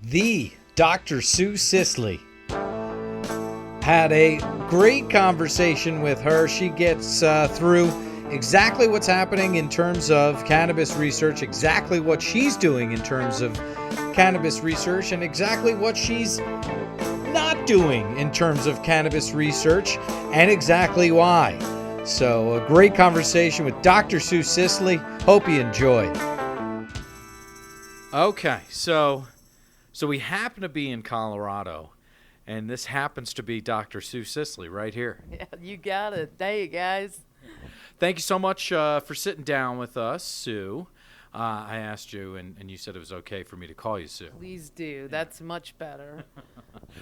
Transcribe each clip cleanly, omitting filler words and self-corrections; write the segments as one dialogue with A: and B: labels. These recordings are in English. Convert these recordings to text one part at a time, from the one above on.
A: the Dr. Sue Sisley. Had a great conversation with her. She gets through exactly what's happening in terms of cannabis research, exactly what she's doing in terms of cannabis research, and exactly what she's not doing in terms of cannabis research, and exactly why. So a great conversation with Dr. Sue Sisley. Hope you enjoy. Okay, so we happen to be in Colorado, and this happens to be Dr. Sue Sisley right here.
B: Yeah, you got it. Hey, guys.
A: Thank you so much for sitting down with us, Sue. I asked you, and you said it was okay for me to call you Sue.
B: Please do. That's much better.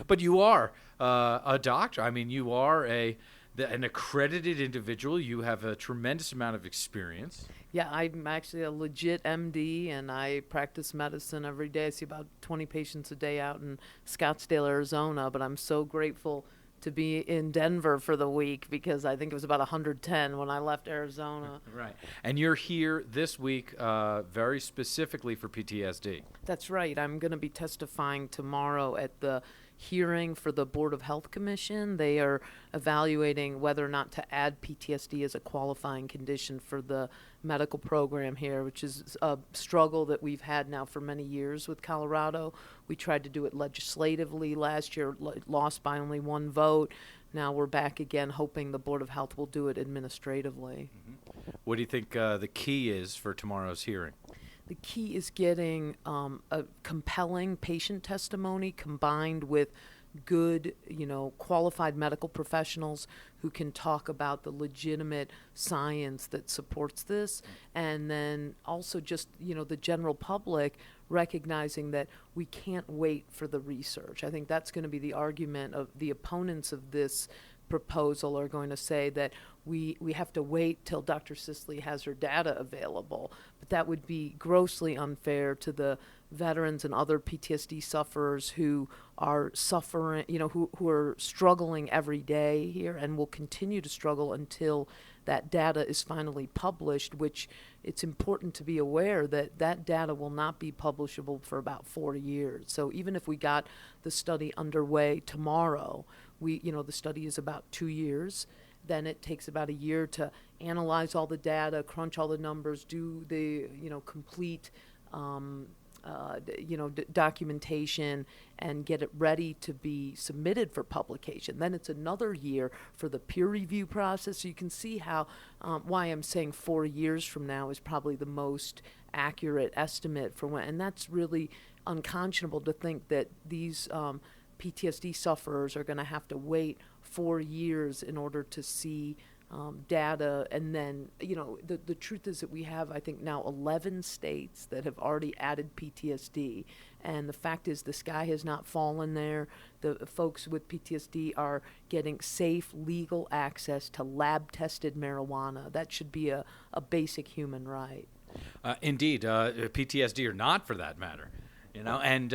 A: But you are a doctor. I mean, you are an accredited individual. You have a tremendous amount of experience.
B: Yeah, I'm actually a legit MD, and I practice medicine every day. I see about 20 patients a day out in Scottsdale, Arizona, but I'm so grateful to be in Denver for the week because I think it was about 110 when I left Arizona.
A: Right. And you're here this week very specifically for PTSD.
B: That's right. I'm going to be testifying tomorrow at the hearing for the Board of Health Commission. They are evaluating whether or not to add PTSD as a qualifying condition for the medical program here, which is a struggle that we've had now for many years with Colorado. We tried to do it legislatively last year, lost by only one vote. Now we're back again, hoping the Board of Health will do it administratively.
A: Mm-hmm. What do you think the key is for tomorrow's hearing?
B: The key is getting a compelling patient testimony combined with good, qualified medical professionals who can talk about the legitimate science that supports this. And then also just, the general public recognizing that we can't wait for the research. I think that's going to be the argument of the opponents of this proposal are going to say that we have to wait till Dr. Sisley has her data available. But that would be grossly unfair to the veterans and other PTSD sufferers who are suffering, who are struggling every day here and will continue to struggle until that data is finally published, which it's important to be aware that that data will not be publishable for about 4 years. So even if we got the study underway tomorrow, the study is about 2 years. Then it takes about a year to analyze all the data, crunch all the numbers, do the complete documentation, and get it ready to be submitted for publication. Then it's another year for the peer review process. So you can see how why I'm saying 4 years from now is probably the most accurate estimate for when, and that's really unconscionable to think that these PTSD sufferers are going to have to wait 4 years in order to see data. And then, the truth is that we have, I think, now 11 states that have already added PTSD. And the fact is the sky has not fallen there. The folks with PTSD are getting safe, legal access to lab-tested marijuana. That should be a basic human right.
A: Indeed, PTSD or not for that matter. And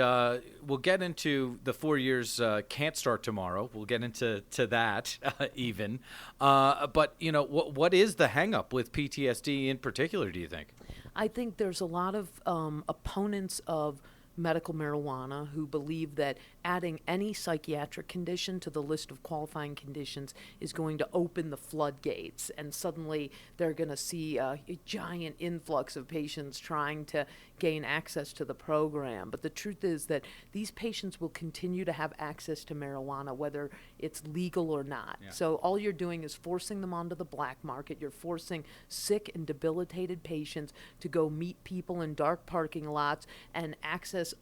A: we'll get into the 4 years can't start tomorrow. We'll get into that even. But, what is the hang up with PTSD in particular, do you think?
B: I think there's a lot of opponents of medical marijuana who believe that adding any psychiatric condition to the list of qualifying conditions is going to open the floodgates, and suddenly they're going to see a giant influx of patients trying to gain access to the program. But the truth is that these patients will continue to have access to marijuana whether it's legal or not. Yeah. So all you're doing is forcing them onto the black market. You're forcing sick and debilitated patients to go meet people in dark parking lots and access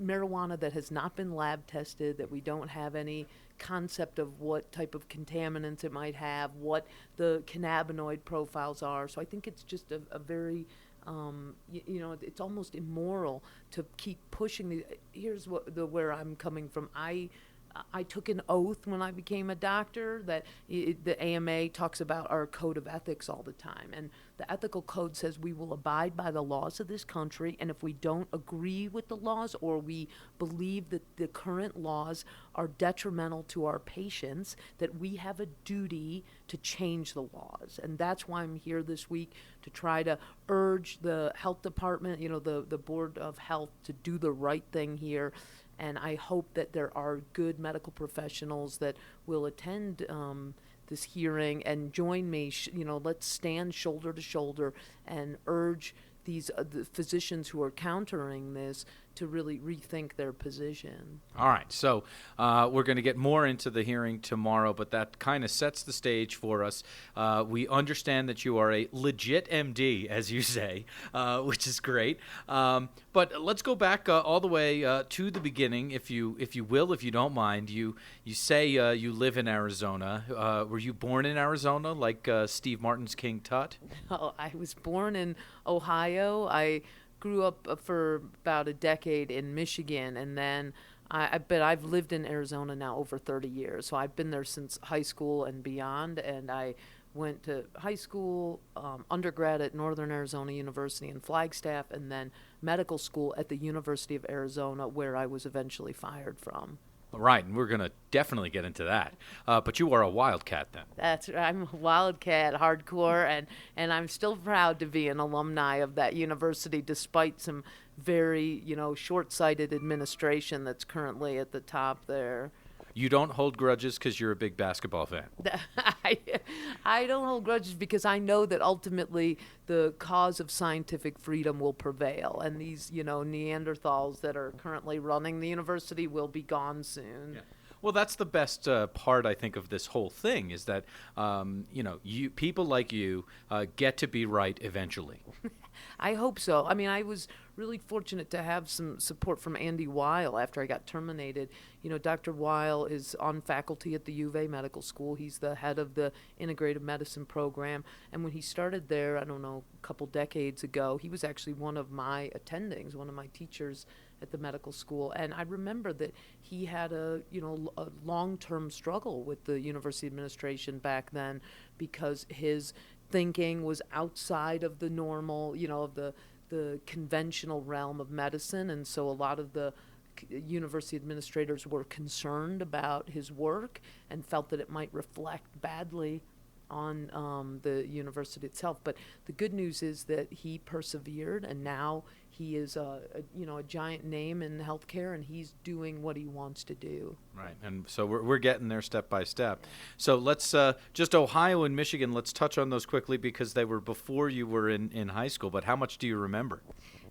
B: marijuana that has not been lab tested, that we don't have any concept of what type of contaminants it might have, what the cannabinoid profiles are. So I think it's just a very it's almost immoral to keep pushing the. Here's where I'm coming from. I took an oath when I became a doctor that the AMA talks about our code of ethics all the time. And the ethical code says we will abide by the laws of this country, and if we don't agree with the laws or we believe that the current laws are detrimental to our patients, that we have a duty to change the laws. And that's why I'm here this week, to try to urge the health department, the Board of Health, to do the right thing here. And I hope that there are good medical professionals that will attend this hearing and join me. Let's stand shoulder to shoulder and urge the physicians who are countering this to really rethink their position.
A: All right, so we're going to get more into the hearing tomorrow, but that kind of sets the stage for us. We understand that you are a legit MD, as you say, which is great. But let's go back all the way to the beginning, if you will, if you don't mind. You say you live in Arizona. Were you born in Arizona, like Steve Martin's King Tut?
B: Oh, I was born in Ohio. I grew up for about a decade in Michigan, and then I've lived in Arizona now over 30 years. So I've been there since high school and beyond, and I went to high school, undergrad at Northern Arizona University in Flagstaff, and then medical school at the University of Arizona, where I was eventually fired from.
A: Right, and we're going to definitely get into that. But you are a wildcat then.
B: That's right. I'm a wildcat, hardcore, and I'm still proud to be an alumni of that university, despite some very, short-sighted administration that's currently at the top there.
A: You don't hold grudges because you're a big basketball fan.
B: I don't hold grudges because I know that ultimately the cause of scientific freedom will prevail, and these, Neanderthals that are currently running the university will be gone soon.
A: Yeah. Well, that's the best part, I think, of this whole thing is that, people like you get to be right eventually.
B: I hope so. I mean, I was really fortunate to have some support from Andy Weil after I got terminated. Dr. Weil is on faculty at the U of A Medical School. He's the head of the integrative medicine program. And when he started there, I don't know, a couple decades ago, he was actually one of my attendings, one of my teachers at the medical school. And I remember that he had a long-term struggle with the university administration back then because his thinking was outside of the normal, of the conventional realm of medicine. And so a lot of the university administrators were concerned about his work and felt that it might reflect badly on the university itself. But the good news is that he persevered, and now he is a giant name in healthcare, and he's doing what he wants to do.
A: Right, and so we're getting there step by step. So let's just Ohio and Michigan. Let's touch on those quickly because they were before you were in high school. But how much do you remember?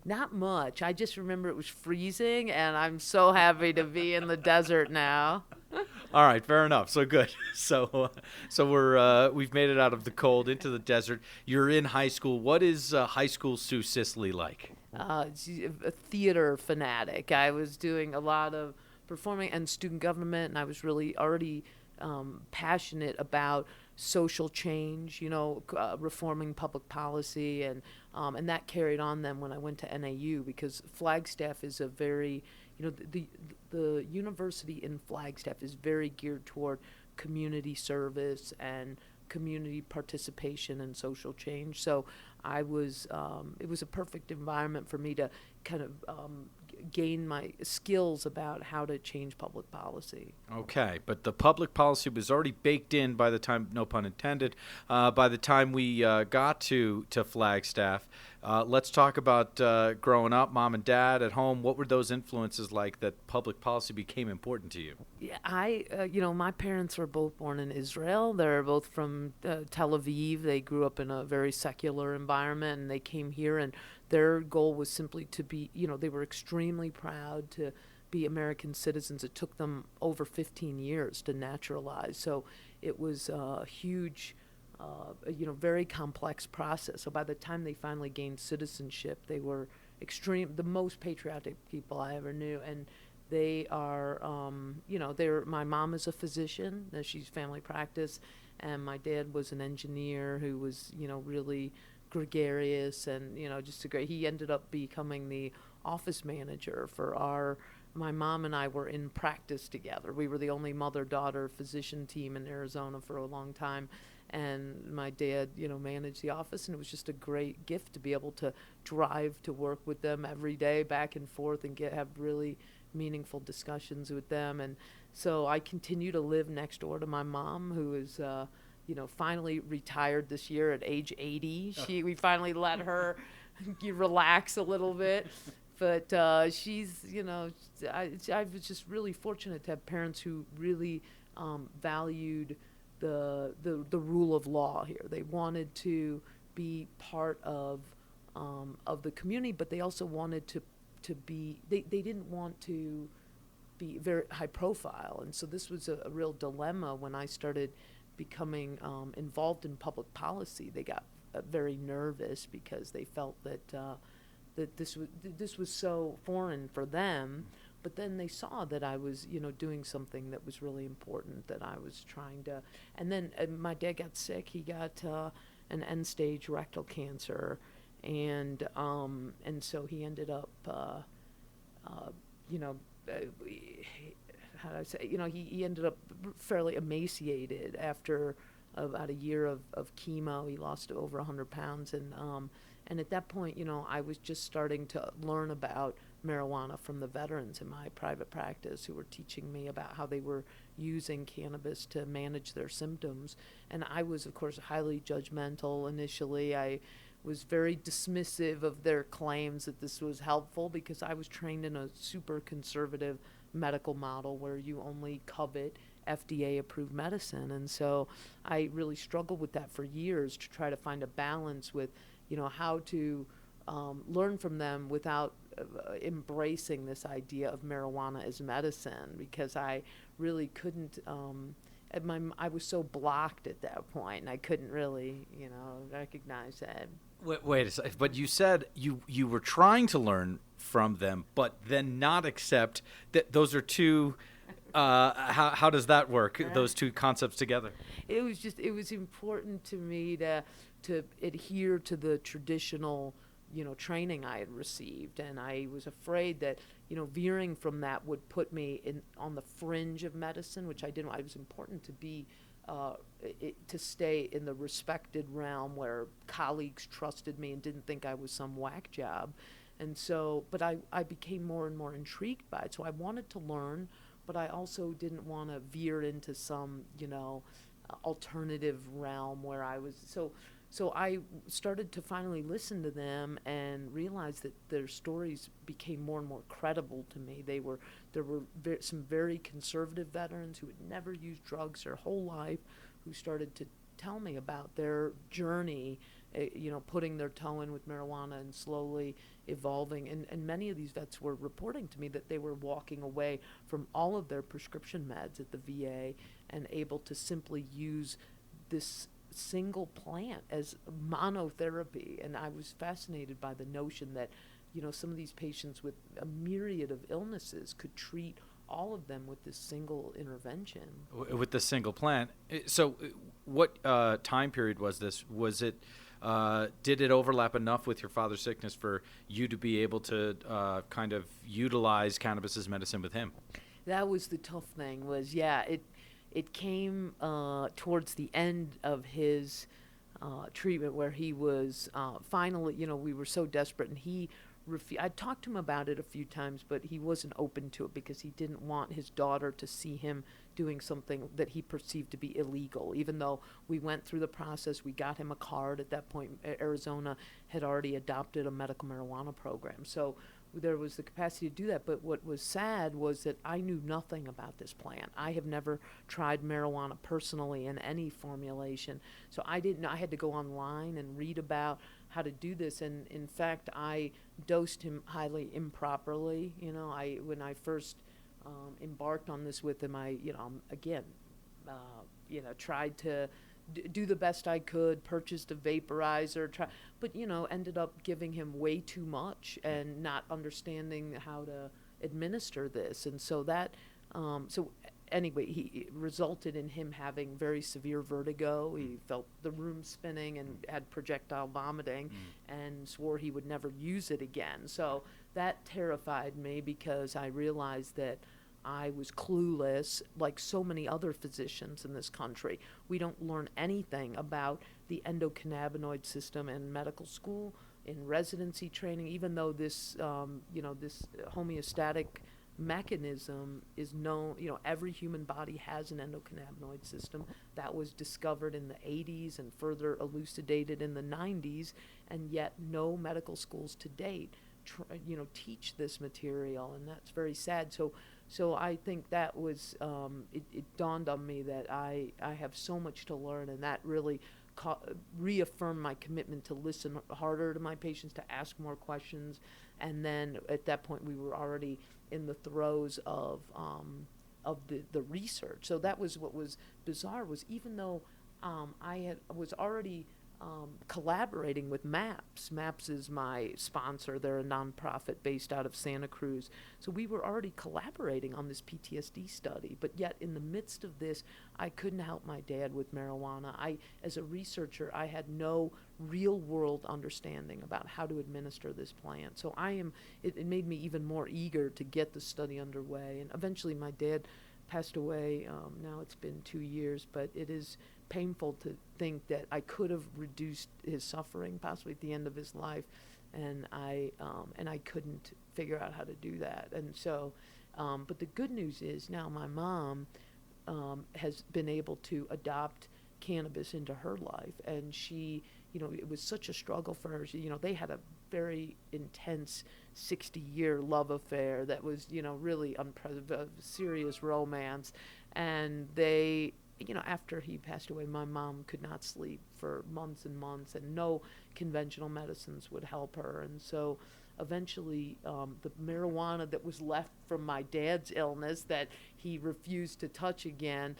B: Not much. I just remember it was freezing, and I'm so happy to be in the desert now.
A: All right, fair enough. So good. So we've made it out of the cold into the desert. You're in high school. What is high school Sue Sisley like?
B: A theater fanatic. I was doing a lot of performing and student government, and I was really already passionate about social change, reforming public policy, and that carried on then when I went to NAU, because Flagstaff is a very, the university in Flagstaff is very geared toward community service and community participation and social change. So I was, it was a perfect environment for me to kind of gain my skills about how to change public policy.
A: Okay, but the public policy was already baked in by the time, no pun intended, by the time we got to Flagstaff. Let's talk about growing up, mom and dad at home. What were those influences like that public policy became important to you?
B: Yeah, my parents were both born in Israel. They're both from Tel Aviv. They grew up in a very secular environment, and they came here, and their goal was simply to be, they were extremely proud to be American citizens. It took them over 15 years to naturalize. So it was a huge, very complex process. So by the time they finally gained citizenship, they were the most patriotic people I ever knew. And they are, my mom is a physician. She's family practice. And my dad was an engineer who was, really gregarious and, just he ended up becoming the office manager for my mom and I were in practice together. We were the only mother-daughter physician team in Arizona for a long time. And my dad, managed the office, and it was just a great gift to be able to drive to work with them every day, back and forth, and have really meaningful discussions with them. And so I continue to live next door to my mom, who is, finally retired this year at age 80. We finally let her relax a little bit. But she's, I was just really fortunate to have parents who really valued the rule of law here. They wanted to be part of the community, but they also wanted to be. They didn't want to be very high profile, and so this was a real dilemma when I started becoming involved in public policy. They got very nervous because they felt that this was so foreign for them. But then they saw that I was, doing something that was really important, that I was trying to. And then my dad got sick. He got an end-stage rectal cancer, and so he ended up, how do I say? He ended up fairly emaciated after about a year of chemo. He lost over 100 pounds, and at that point, I was just starting to learn about marijuana from the veterans in my private practice, who were teaching me about how they were using cannabis to manage their symptoms. And I was, of course, highly judgmental initially. I was very dismissive of their claims that this was helpful, because I was trained in a super conservative medical model where you only covet FDA-approved medicine. And so I really struggled with that for years, to try to find a balance with, how to learn from them without embracing this idea of marijuana as medicine, because I really couldn't. I was so blocked at that point, and I couldn't really, recognize that.
A: Wait a second. But you said you were trying to learn from them, but then not accept that those are two. How does that work? Those two concepts together?
B: It was important to me to adhere to the traditional, training I had received, and I was afraid that, veering from that would put me on the fringe of medicine, which I didn't. It was important to be, to stay in the respected realm where colleagues trusted me and didn't think I was some whack job, and so. But I became more and more intrigued by it, so I wanted to learn, but I also didn't want to veer into some, alternative realm where I was So I started to finally listen to them and realize that their stories became more and more credible to me. There were some very conservative veterans who had never used drugs their whole life, who started to tell me about their journey, putting their toe in with marijuana and slowly evolving. And many of these vets were reporting to me that they were walking away from all of their prescription meds at the VA and able to simply use this single plant as monotherapy. And I was fascinated by the notion that, some of these patients with a myriad of illnesses could treat all of them with this single intervention.
A: With the single plant. So what time period was this? Was it, did it overlap enough with your father's sickness for you to be able to kind of utilize cannabis as medicine with him?
B: That was the tough thing, it came towards the end of his treatment, where he was finally, we were so desperate, and he I talked to him about it a few times, but he wasn't open to it because he didn't want his daughter to see him doing something that he perceived to be illegal. Even though we went through the process, we got him a card. At that point, Arizona had already adopted a medical marijuana program. So there was the capacity to do that. But what was sad was that I knew nothing about this plant. I have never tried marijuana personally in any formulation. So I didn't know. I had to go online and read about how to do this. And in fact, I dosed him highly improperly. When I first embarked on this with him, I tried to do the best I could, purchased a vaporizer, but ended up giving him way too much and not understanding how to administer this. And so that, anyway, it resulted in him having very severe vertigo. He felt the room spinning and had projectile vomiting and swore he would never use it again. So that terrified me because I realized that I was clueless, like so many other physicians in this country. We don't learn anything about the endocannabinoid system in medical school, in residency training, even though this, this homeostatic mechanism is known. Every human body has an endocannabinoid system that was discovered in the 80s and further elucidated in the 90s, and yet no medical schools to date teach this material, and that's very sad. So I think that was, it dawned on me that I have so much to learn, and that really reaffirmed my commitment to listen harder to my patients, to ask more questions. And then at that point we were already in the throes of the research. So that was what was bizarre, was even though was already collaborating with MAPS. MAPS is my sponsor. They're a nonprofit based out of Santa Cruz. So we were already collaborating on this PTSD study, but yet in the midst of this, I couldn't help my dad with marijuana. As a researcher, I had no real world understanding about how to administer this plant. So it made me even more eager to get the study underway. And eventually my dad passed away. Now it's been 2 years, but it is painful to think that I could have reduced his suffering possibly at the end of his life, and I couldn't figure out how to do that. And so, but the good news is now my mom has been able to adopt cannabis into her life, and she, it was such a struggle for her. They had a very intense 60-year love affair that was, really serious romance, and they, after he passed away, my mom could not sleep for months and months, and no conventional medicines would help her. And so eventually the marijuana that was left from my dad's illness that he refused to touch again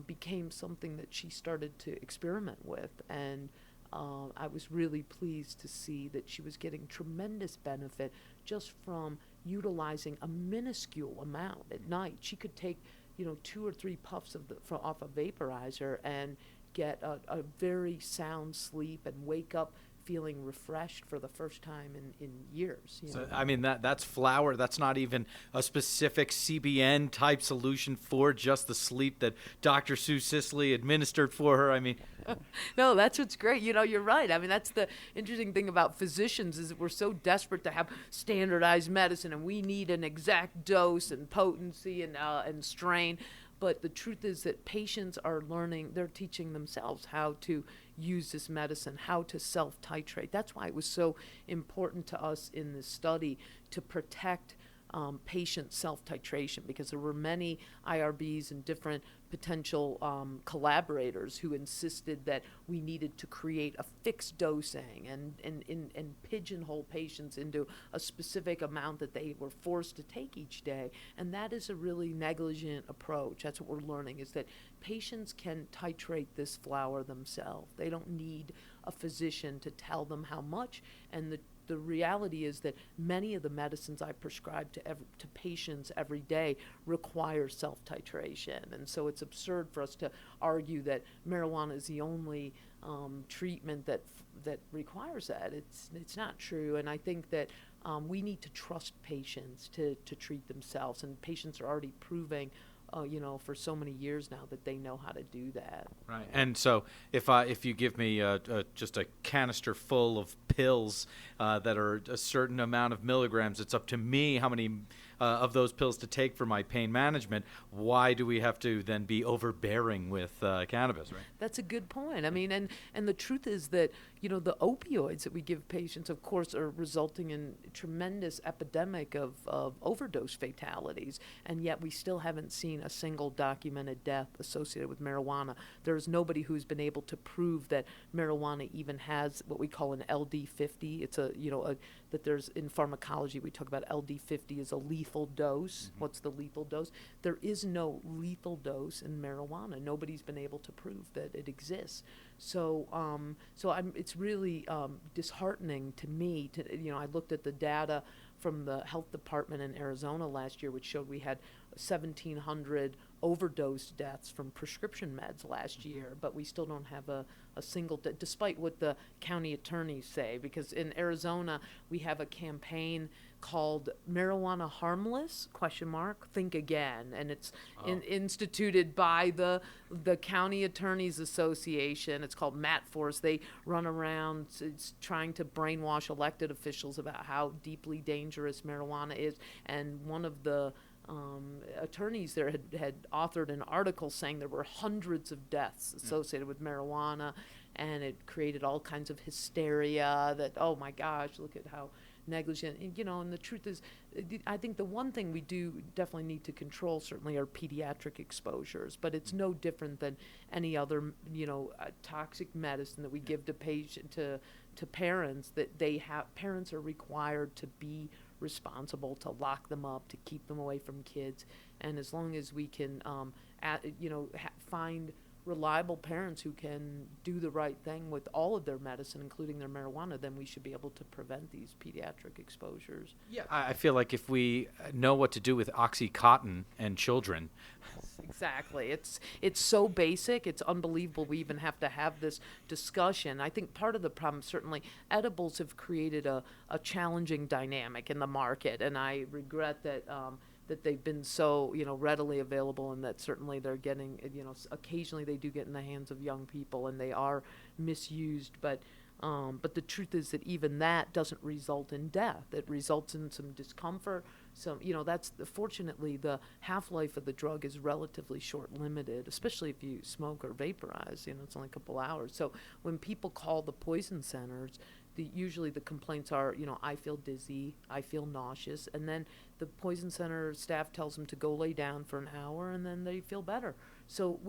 B: became something that she started to experiment with. And I was really pleased to see that she was getting tremendous benefit just from utilizing a minuscule amount at night. She could take 2 or 3 puffs off a vaporizer and get a very sound sleep and wake up feeling refreshed for the first time in years.
A: So, I mean, that's flower. That's not even a specific CBN type solution for just the sleep that Dr. Sue Sisley administered for her. I mean,
B: no, that's what's great. You're right. I mean, that's the interesting thing about physicians, is that we're so desperate to have standardized medicine, and we need an exact dose and potency and strain. But the truth is that patients are learning, they're teaching themselves how to use this medicine, how to self-titrate. That's why it was so important to us in this study to protect patient self-titration, because there were many IRBs and different potential collaborators who insisted that we needed to create a fixed dosing and pigeonhole patients into a specific amount that they were forced to take each day. And that is a really negligent approach. That's what we're learning, is that patients can titrate this flower themselves. They don't need a physician to tell them how much. And the reality is that many of the medicines I prescribe to patients every day require self-titration. And so it's absurd for us to argue that marijuana is the only treatment that requires that. It's not true. And I think that we need to trust patients to treat themselves. And patients are already proving for so many years now that they know how to do that.
A: Right. And so if you give me just a canister full of pills that are a certain amount of milligrams, it's up to me how many of those pills to take for my pain management. Why do we have to then be overbearing with cannabis, right?
B: That's a good point. I mean, and the truth is that, the opioids that we give patients, of course, are resulting in a tremendous epidemic of overdose fatalities, and yet we still haven't seen a single documented death associated with marijuana. There's nobody who's been able to prove that marijuana even has what we call an LD50. It's that there's, in pharmacology, we talk about LD50 as a lethal dose. Mm-hmm. What's the lethal dose? There is no lethal dose in marijuana. Nobody's been able to prove that it exists. So it's really disheartening to me. I looked at the data from the health department in Arizona last year, which showed we had 1,700 overdose deaths from prescription meds last year, but we still don't have a a single, despite what the county attorneys say, because in Arizona we have a campaign called Marijuana Harmless, ? Think again. And it's instituted by the County Attorneys Association. It's called MatForce. They run around trying to brainwash elected officials about how deeply dangerous marijuana is. And one of the attorneys there had authored an article saying there were hundreds of deaths associated with marijuana, and it created all kinds of hysteria that, oh my gosh, look at how negligent, and the truth is, I think the one thing we do definitely need to control certainly are pediatric exposures, but it's no different than any other, toxic medicine that we give to parents, that parents are required to be responsible, to lock them up, to keep them away from kids. And as long as we can, find reliable parents who can do the right thing with all of their medicine, including their marijuana, then we should be able to prevent these pediatric exposures.
C: Yeah, I feel like if we know what to do with Oxycontin and children.
B: Exactly. It's so basic. It's unbelievable we even have to have this discussion. I think part of the problem, certainly, edibles have created a challenging dynamic in the market, and I regret that that they've been so, readily available, and that certainly they're getting, occasionally they do get in the hands of young people and they are misused. But the truth is that even that doesn't result in death. It results in some discomfort. Fortunately, the half-life of the drug is relatively short-limited, especially if you smoke or vaporize. It's only a couple hours. So when people call the poison centers, usually the complaints are, I feel dizzy, I feel nauseous, and then the poison center staff tells them to go lay down for an hour, and then they feel better. So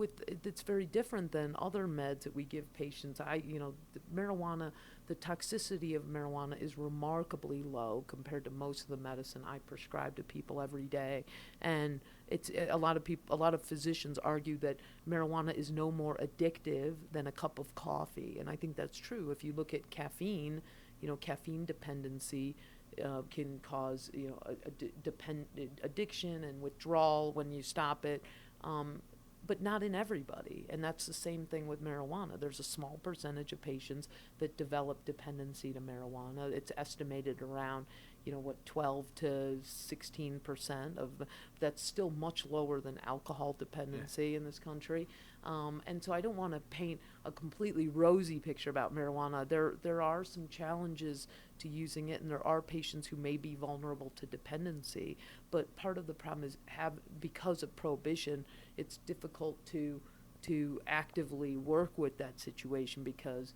B: it's very different than other meds that we give patients. The marijuana, the toxicity of marijuana is remarkably low compared to most of the medicine I prescribe to people every day. And a lot of physicians argue that marijuana is no more addictive than a cup of coffee, and I think that's true. If you look at caffeine, caffeine dependency can cause addiction and withdrawal when you stop it. But not in everybody. And that's the same thing with marijuana. There's a small percentage of patients that develop dependency to marijuana. It's estimated around, 12 to 16% that's still much lower than alcohol dependency in this country. And so I don't want to paint a completely rosy picture about marijuana. There are some challenges to using it, and there are patients who may be vulnerable to dependency. But part of the problem is because of prohibition, it's difficult to actively work with that situation because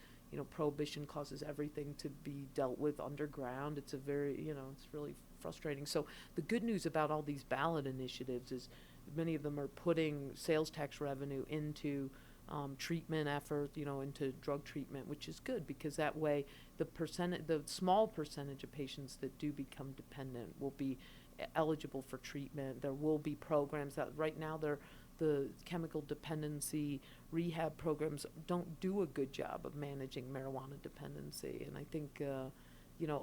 B: prohibition causes everything to be dealt with underground. It's it's really frustrating. So the good news about all these ballot initiatives is many of them are putting sales tax revenue into treatment effort, into drug treatment, which is good because that way the small percentage of patients that do become dependent will be eligible for treatment. There will be programs that right now the chemical dependency rehab programs don't do a good job of managing marijuana dependency. And I think, a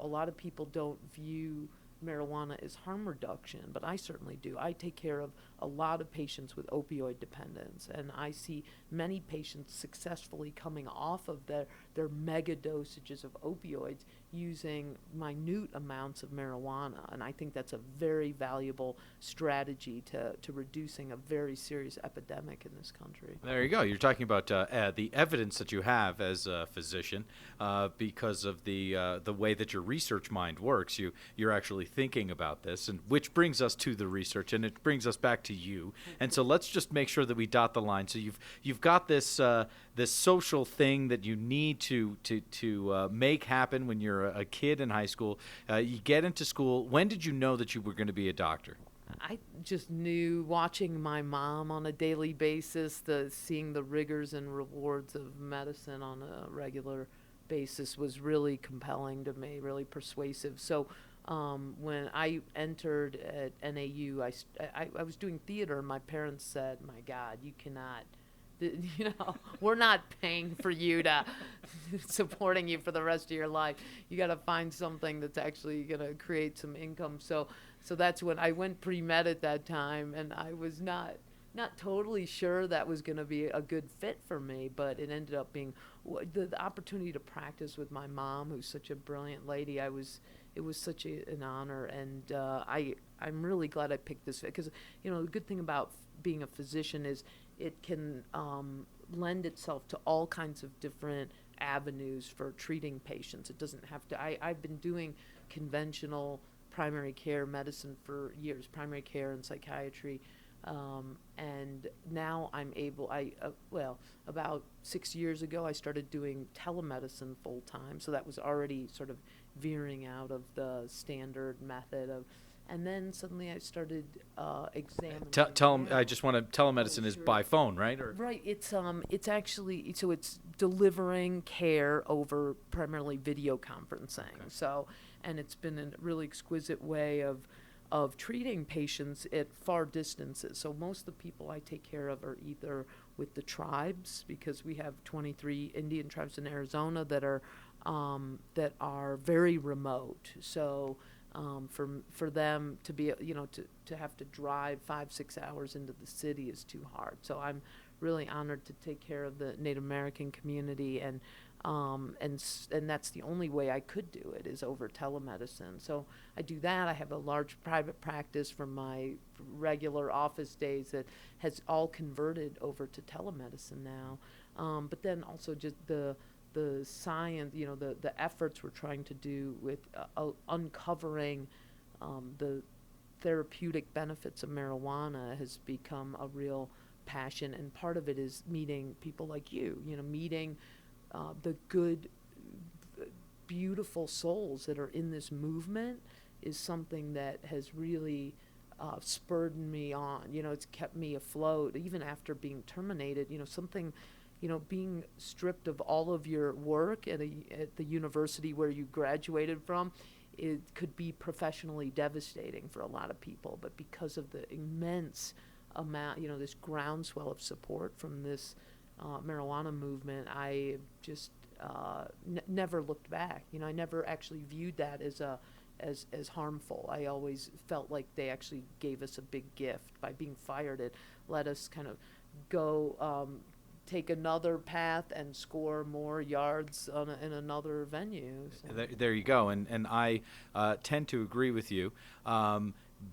B: lot of people don't view marijuana as harm reduction, but I certainly do. I take care of a lot of patients with opioid dependence, and I see many patients successfully coming off of their mega dosages of opioids using minute amounts of marijuana, and I think that's a very valuable strategy to reducing a very serious epidemic in this country.
C: There you go. You're talking about the evidence that you have as a physician because of the way that your research mind works. You're actually thinking about this, and which brings us to the research, and it brings us back to you. And so let's just make sure that we dot the line. So you've got this this social thing that you need to make happen when you're a kid in high school. You get into school. When did you know that you were going to be a doctor?
B: I just knew, watching my mom on a daily basis, seeing the rigors and rewards of medicine on a regular basis was really compelling to me, really persuasive. So when I entered at NAU, I was doing theater, and my parents said, "My God, you cannot." We're not paying for you to supporting you for the rest of your life. You got to find something that's actually going to create some income. So that's when I went pre-med at that time, and I was not not totally sure that was going to be a good fit for me, but it ended up being the opportunity to practice with my mom, who's such a brilliant lady. It was such an honor, and I'm really glad I picked this because the good thing about being a physician is it can lend itself to all kinds of different avenues for treating patients. It doesn't have to. I've been doing conventional primary care medicine for years, primary care and psychiatry. And now I'm able, about 6 years ago, I started doing telemedicine full time. So that was already sort of veering out of the standard method of, and then suddenly I started examining.
C: I just want to, telemedicine is by phone, right? Or
B: Right. It's actually, so it's delivering care over primarily video conferencing.
C: Okay.
B: So, and it's been a really exquisite way of treating patients at far distances. So most of the people I take care of are either with the tribes, because we have 23 Indian tribes in Arizona that are very remote. So for them to be, to have to drive 5-6 hours into the city is too hard. So I'm really honored to take care of the Native American community, and that's the only way I could do it is over telemedicine. So I do that. I have a large private practice from my regular office days that has all converted over to telemedicine now. But then also just the science, the efforts we're trying to do with uncovering the therapeutic benefits of marijuana has become a real passion, and part of it is meeting people like you, meeting the good, beautiful souls that are in this movement is something that has really spurred me on. It's kept me afloat even after being terminated. Being stripped of all of your work at the university where you graduated from, it could be professionally devastating for a lot of people. But because of the immense amount, this groundswell of support from this marijuana movement, I just never looked back. I never actually viewed that as harmful. I always felt like they actually gave us a big gift by being fired. It let us kind of go take another path and score more yards in another venue. So.
C: There you go, and I tend to agree with you.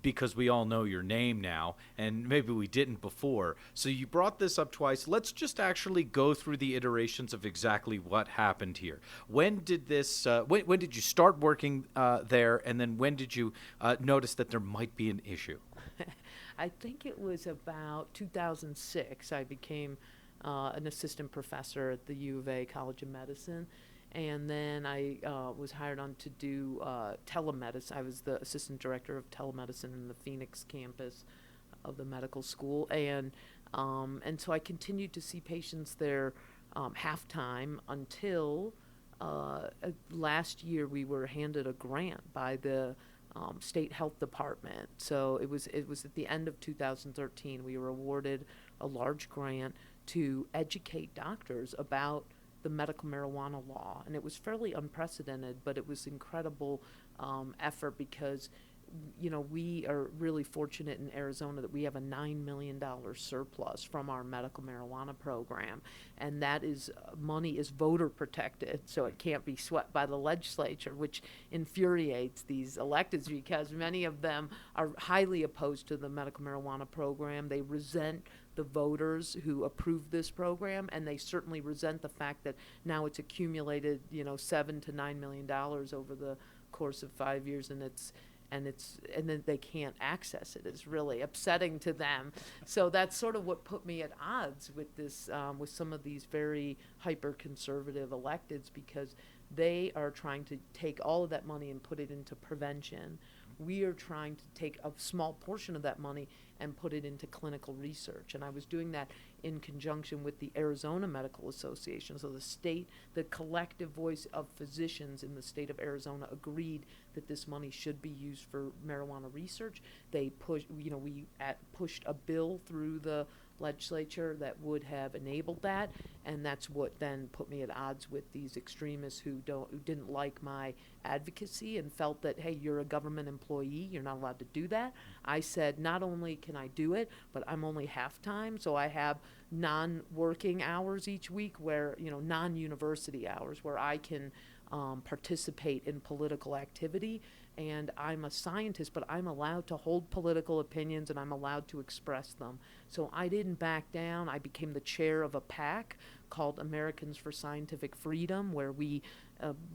C: Because we all know your name now, and maybe we didn't before. So you brought this up twice. Let's just actually go through the iterations of exactly what happened here. When did this? When did you start working there, and then when did you notice that there might be an issue?
B: I think it was about 2006. I became an assistant professor at the U of A College of Medicine. And then I was hired on to do telemedicine. I was the assistant director of telemedicine in the Phoenix campus of the medical school. And so I continued to see patients there half-time until last year we were handed a grant by the state health department. So it was at the end of 2013 we were awarded a large grant to educate doctors about the medical marijuana law, and it was fairly unprecedented, but it was incredible effort because we are really fortunate in Arizona that we have a $9 million surplus from our medical marijuana program, and that is money is voter protected, so it can't be swept by the legislature, which infuriates these electeds because many of them are highly opposed to the medical marijuana program. They resent the voters who approved this program, and they certainly resent the fact that now it's accumulated, $7 to $9 million over the course of 5 years, and then they can't access it. It's really upsetting to them. So that's sort of what put me at odds with this, with some of these very hyper-conservative electeds, because they are trying to take all of that money and put it into prevention. We are trying to take a small portion of that money and put it into clinical research. And I was doing that in conjunction with the Arizona Medical Association. So the collective voice of physicians in the state of Arizona agreed that this money should be used for marijuana research. They pushed a bill through the legislature that would have enabled that, and that's what then put me at odds with these extremists who didn't like my advocacy and felt that, hey, you're a government employee, you're not allowed to do that. I said, not only can I do it, but I'm only half-time, so I have non-working hours each week where, non-university hours where I can participate in political activity. And I'm a scientist, but I'm allowed to hold political opinions and I'm allowed to express them. So I didn't back down. I became the chair of a PAC called Americans for Scientific Freedom, where we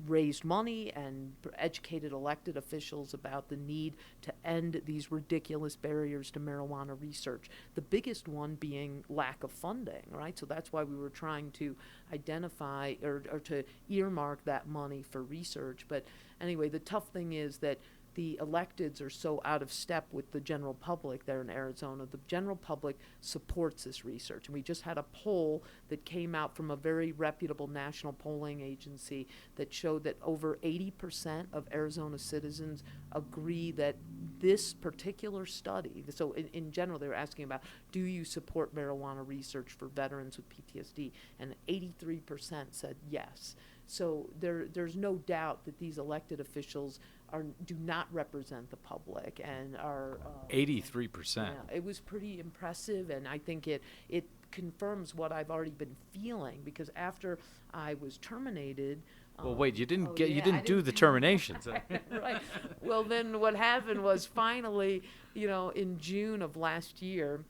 B: raised money and educated elected officials about the need to end these ridiculous barriers to marijuana research. The biggest one being lack of funding, right? So that's why we were trying to identify or to earmark that money for research. But anyway, the tough thing is that the electeds are so out of step with the general public there in Arizona. The general public supports this research. And we just had a poll that came out from a very reputable national polling agency that showed that over 80% of Arizona citizens agree that this particular study, so in general they were asking about, do you support marijuana research for veterans with PTSD? And 83% said yes. So there's no doubt that these elected officials do not represent the public and are
C: 83%.
B: Yeah, it was pretty impressive, and I think it confirms what I've already been feeling, because after I was terminated.
C: Well, wait, you didn't
B: I
C: didn't do the terminations.
B: Right. Well, then what happened was finally, in June of last year,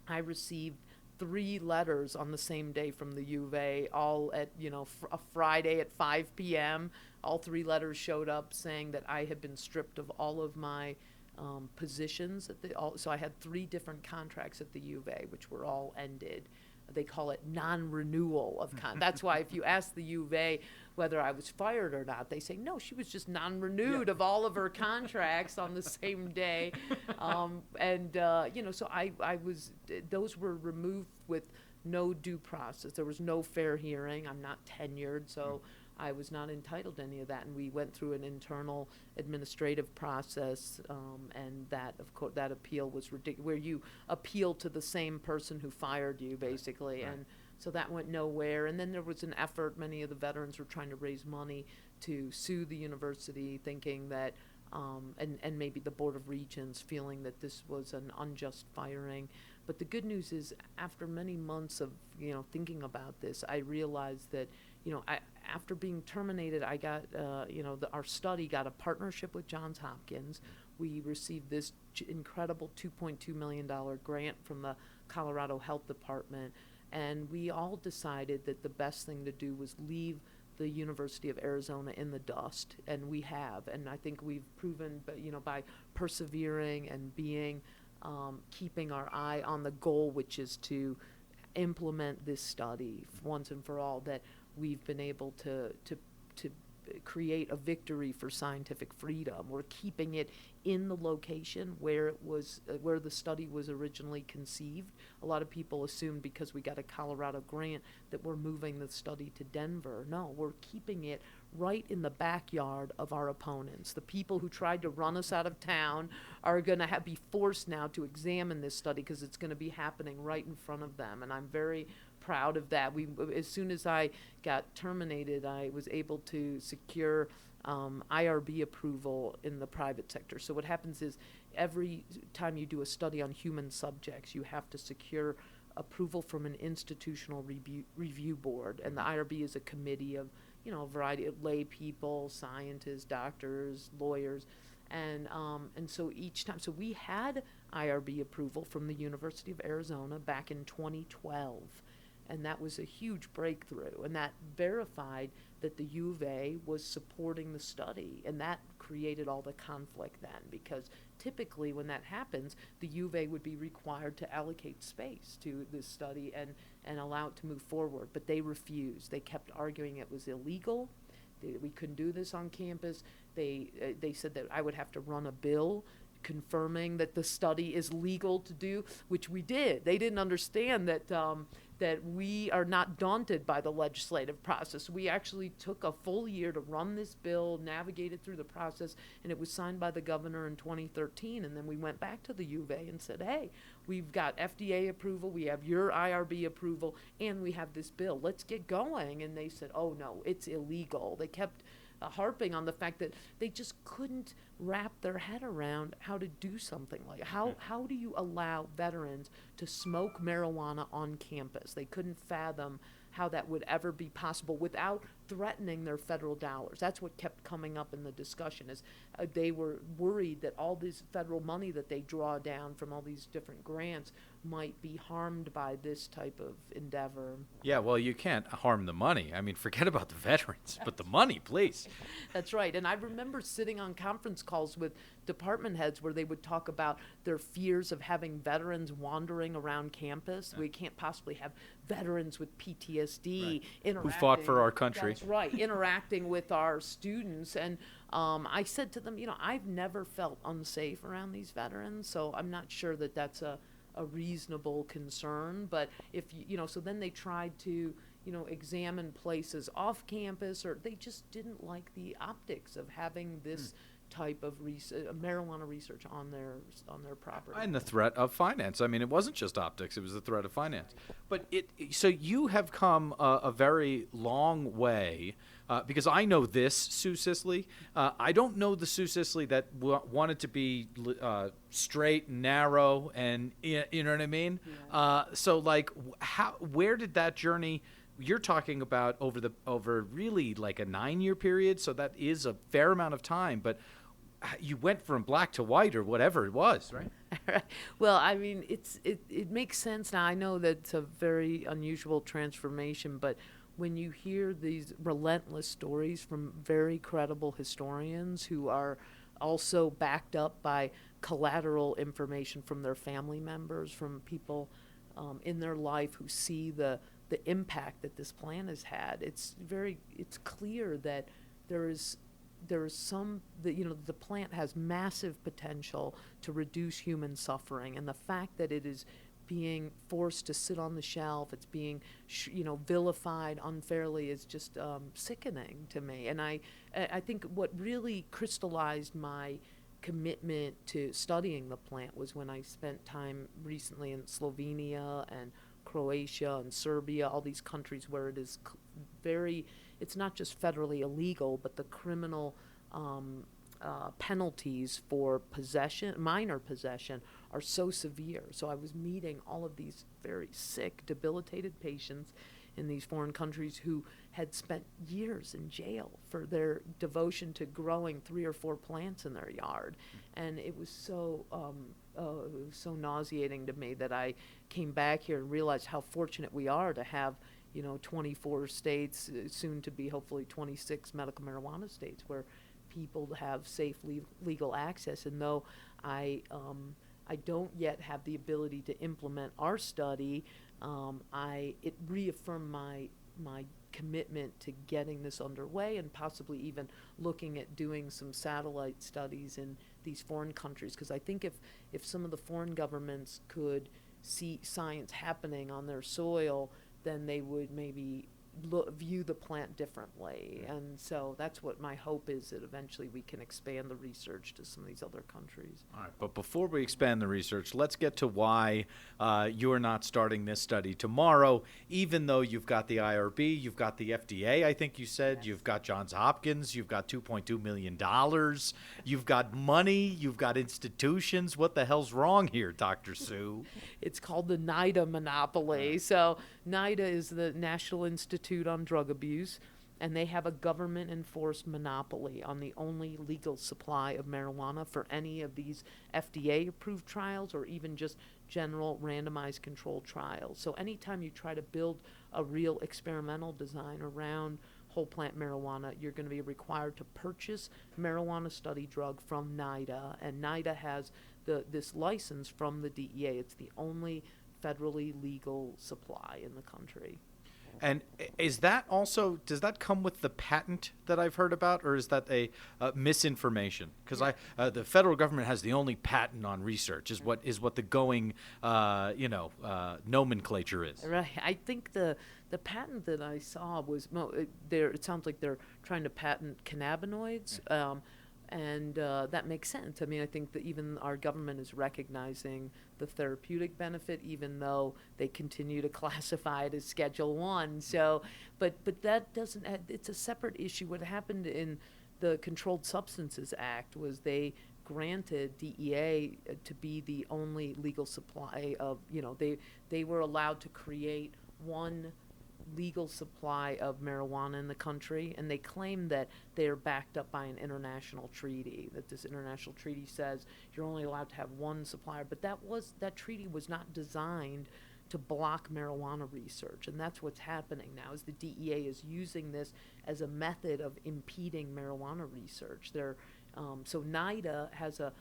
B: I received 3 letters on the same day from the U of A, all at, a Friday at 5 p.m. All 3 letters showed up saying that I had been stripped of all of my positions. So I had 3 different contracts at the U of A, which were all ended. They call it non-renewal of that's why if you ask the U of A whether I was fired or not, they say, no, she was just non-renewed of all of her contracts on the same day. So I was, those were removed with no due process. There was no fair hearing. I'm not tenured, so I was not entitled to any of that. And we went through an internal administrative process, and that, of course, that appeal was ridiculous, where you appeal to the same person who fired you, basically. Right. And so that went nowhere. And then there was an effort. Many of the veterans were trying to raise money to sue the university, thinking that, and maybe the Board of Regents, feeling that this was an unjust firing. But the good news is, after many months of, thinking about this, I realized that, after being terminated, I got, our study got a partnership with Johns Hopkins. We received this incredible $2.2 million grant from the Colorado Health Department. And we all decided that the best thing to do was leave the University of Arizona in the dust, and we have. And I think we've proven, by persevering and being, keeping our eye on the goal, which is to implement this study once and for all, that we've been able to create a victory for scientific freedom. We're keeping it in the location where it was, where the study was originally conceived. A lot of people assume because we got a Colorado grant that we're moving the study to Denver. No, we're keeping it right in the backyard of our opponents. The people who tried to run us out of town are going to be forced now to examine this study, because it's going to be happening right in front of them. And I'm very proud of that. As soon as I got terminated, I was able to secure IRB approval in the private sector. So what happens is, every time you do a study on human subjects, you have to secure approval from an institutional review board. And the IRB is a committee of, a variety of lay people, scientists, doctors, lawyers. And so each time, so we had IRB approval from the University of Arizona back in 2012. And that was a huge breakthrough, and that verified that the U of A was supporting the study, and that created all the conflict then, because typically when that happens, the U of A would be required to allocate space to this study and allow it to move forward, but they refused. They kept arguing it was illegal, we couldn't do this on campus. They said that I would have to run a bill confirming that the study is legal to do, which we did. They didn't understand that that we are not daunted by the legislative process. We actually took a full year to run this bill, navigated through the process, and it was signed by the governor in 2013. And then we went back to the U of A and said, hey, we've got FDA approval, we have your IRB approval, and we have this bill. Let's get going. And they said, oh, no, it's illegal. They kept harping on the fact that they just couldn't wrap their head around how to do something like how do you allow veterans to smoke marijuana on campus. They couldn't fathom how that would ever be possible without threatening their federal dollars. That's what kept coming up in the discussion is they were worried that all this federal money that they draw down from all these different grants might be harmed by this type of endeavor.
C: Yeah, well, you can't harm the money. I mean, forget about the veterans, but the money, please.
B: That's right. And I remember sitting on conference calls with department heads where they would talk about their fears of having veterans wandering around campus. We can't possibly have veterans with PTSD
C: who fought for our country.
B: That's right, interacting with our students. And I said to them, I've never felt unsafe around these veterans, so I'm not sure that that's a reasonable concern. But if so then they tried to examine places off campus, or they just didn't like the optics of having this type of marijuana research on their property.
C: And the threat of finance. I mean, it wasn't just optics; it was the threat of finance. But so you have come a very long way. Because I know this Sue Sisley. I don't know the Sue Sisley that wanted to be straight and narrow, and you know what I mean. Yeah. So like, where did that journey? You're talking about over really like a 9-year period, so that is a fair amount of time. But you went from black to white or whatever it was, right?
B: Well, I mean, it makes sense now. I know that it's a very unusual transformation, but when you hear these relentless stories from very credible historians who are also backed up by collateral information from their family members, from people in their life who see the impact that this plan has had, it's clear that the plant has massive potential to reduce human suffering, and the fact that it is being forced to sit on the shelf, it's being vilified unfairly, is just sickening to me. And I think what really crystallized my commitment to studying the plant was when I spent time recently in Slovenia and Croatia and Serbia, all these countries where it is it's not just federally illegal, but the criminal penalties for minor possession are so severe. So I was meeting all of these very sick, debilitated patients in these foreign countries who had spent years in jail for their devotion to growing 3 or 4 plants in their yard. And it was so nauseating to me that I came back here and realized how fortunate we are to have 24 states, soon to be hopefully 26 medical marijuana states, where people have safe legal access. And though I don't yet have the ability to implement our study, it reaffirmed my commitment to getting this underway, and possibly even looking at doing some satellite studies in these foreign countries. Because I think if some of the foreign governments could see science happening on their soil, then they would maybe view the plant differently. And so that's what my hope is, that eventually we can expand the research to some of these other countries.
C: All right, but before we expand the research, let's get to why you're not starting this study tomorrow, even though you've got the IRB, you've got the FDA, I think you said, yes. You've got Johns Hopkins, you've got $2.2 million, you've got money, you've got institutions. What the hell's wrong here, Dr. Sue?
B: It's called the NIDA monopoly. So NIDA is the National Institute on Drug Abuse, and they have a government-enforced monopoly on the only legal supply of marijuana for any of these FDA-approved trials, or even just general randomized controlled trials. So anytime you try to build a real experimental design around whole plant marijuana, you're going to be required to purchase marijuana study drug from NIDA, and NIDA has this license from the DEA. It's the only federally legal supply in the country.
C: And is that also, does that come with the patent that I've heard about, or is that a misinformation? Because the federal government has the only patent on research, is what the going, nomenclature is.
B: Right. I think the patent that I saw was it sounds like they're trying to patent cannabinoids. And that makes sense. I mean, I think that even our government is recognizing the therapeutic benefit, even though they continue to classify it as Schedule 1. So, but that doesn't, it's a separate issue. What happened in the Controlled Substances Act was they granted DEA to be the only legal supply of, they were allowed to create one legal supply of marijuana in the country, and they claim that they are backed up by an international treaty, that this international treaty says you're only allowed to have one supplier, but that treaty was not designed to block marijuana research, and that's what's happening now, is the DEA is using this as a method of impeding marijuana research. So NIDA has a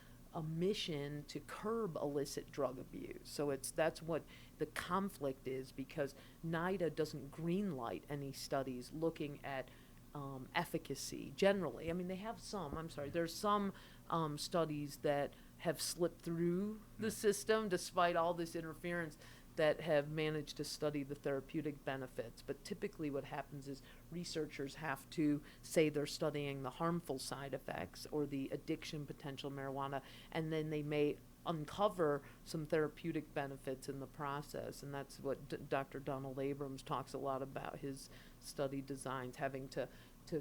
B: mission to curb illicit drug abuse. So that's what the conflict is, because NIDA doesn't greenlight any studies looking at efficacy generally. I mean, they have some, there's some studies that have slipped through the system despite all this interference that have managed to study the therapeutic benefits. But typically what happens is researchers have to say they're studying the harmful side effects or the addiction potential of marijuana, and then they may uncover some therapeutic benefits in the process. And that's what Dr. Donald Abrams talks a lot about, his study designs having to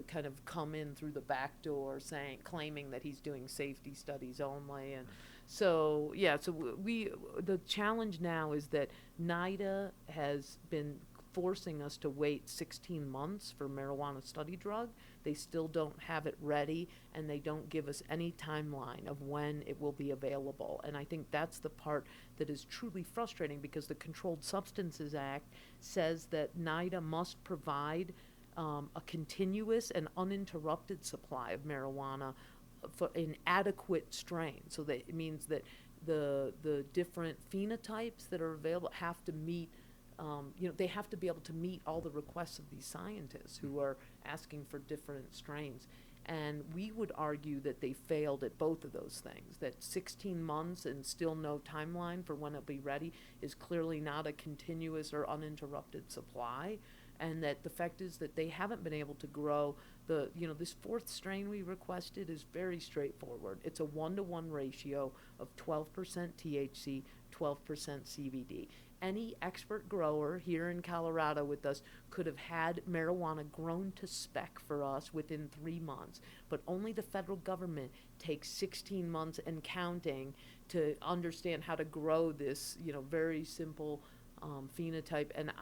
B: kind of come in through the back door claiming that he's doing safety studies only. And so the challenge now is that NIDA has been forcing us to wait 16 months for marijuana study drug. They still don't have it ready, and they don't give us any timeline of when it will be available. And I think that's the part that is truly frustrating, because the Controlled Substances Act says that NIDA must provide a continuous and uninterrupted supply of marijuana for an adequate strain. So that it means that the different phenotypes that are available have to meet, they have to be able to meet all the requests of these scientists who are asking for different strains. And we would argue that they failed at both of those things, that 16 months and still no timeline for when it'll be ready is clearly not a continuous or uninterrupted supply. And that the fact is that they haven't been able to grow this fourth strain we requested is very straightforward. It's a 1-to-1 ratio of 12% THC, 12% CBD. Any expert grower here in Colorado with us could have had marijuana grown to spec for us within 3 months, but only the federal government takes 16 months and counting to understand how to grow this, very simple phenotype. And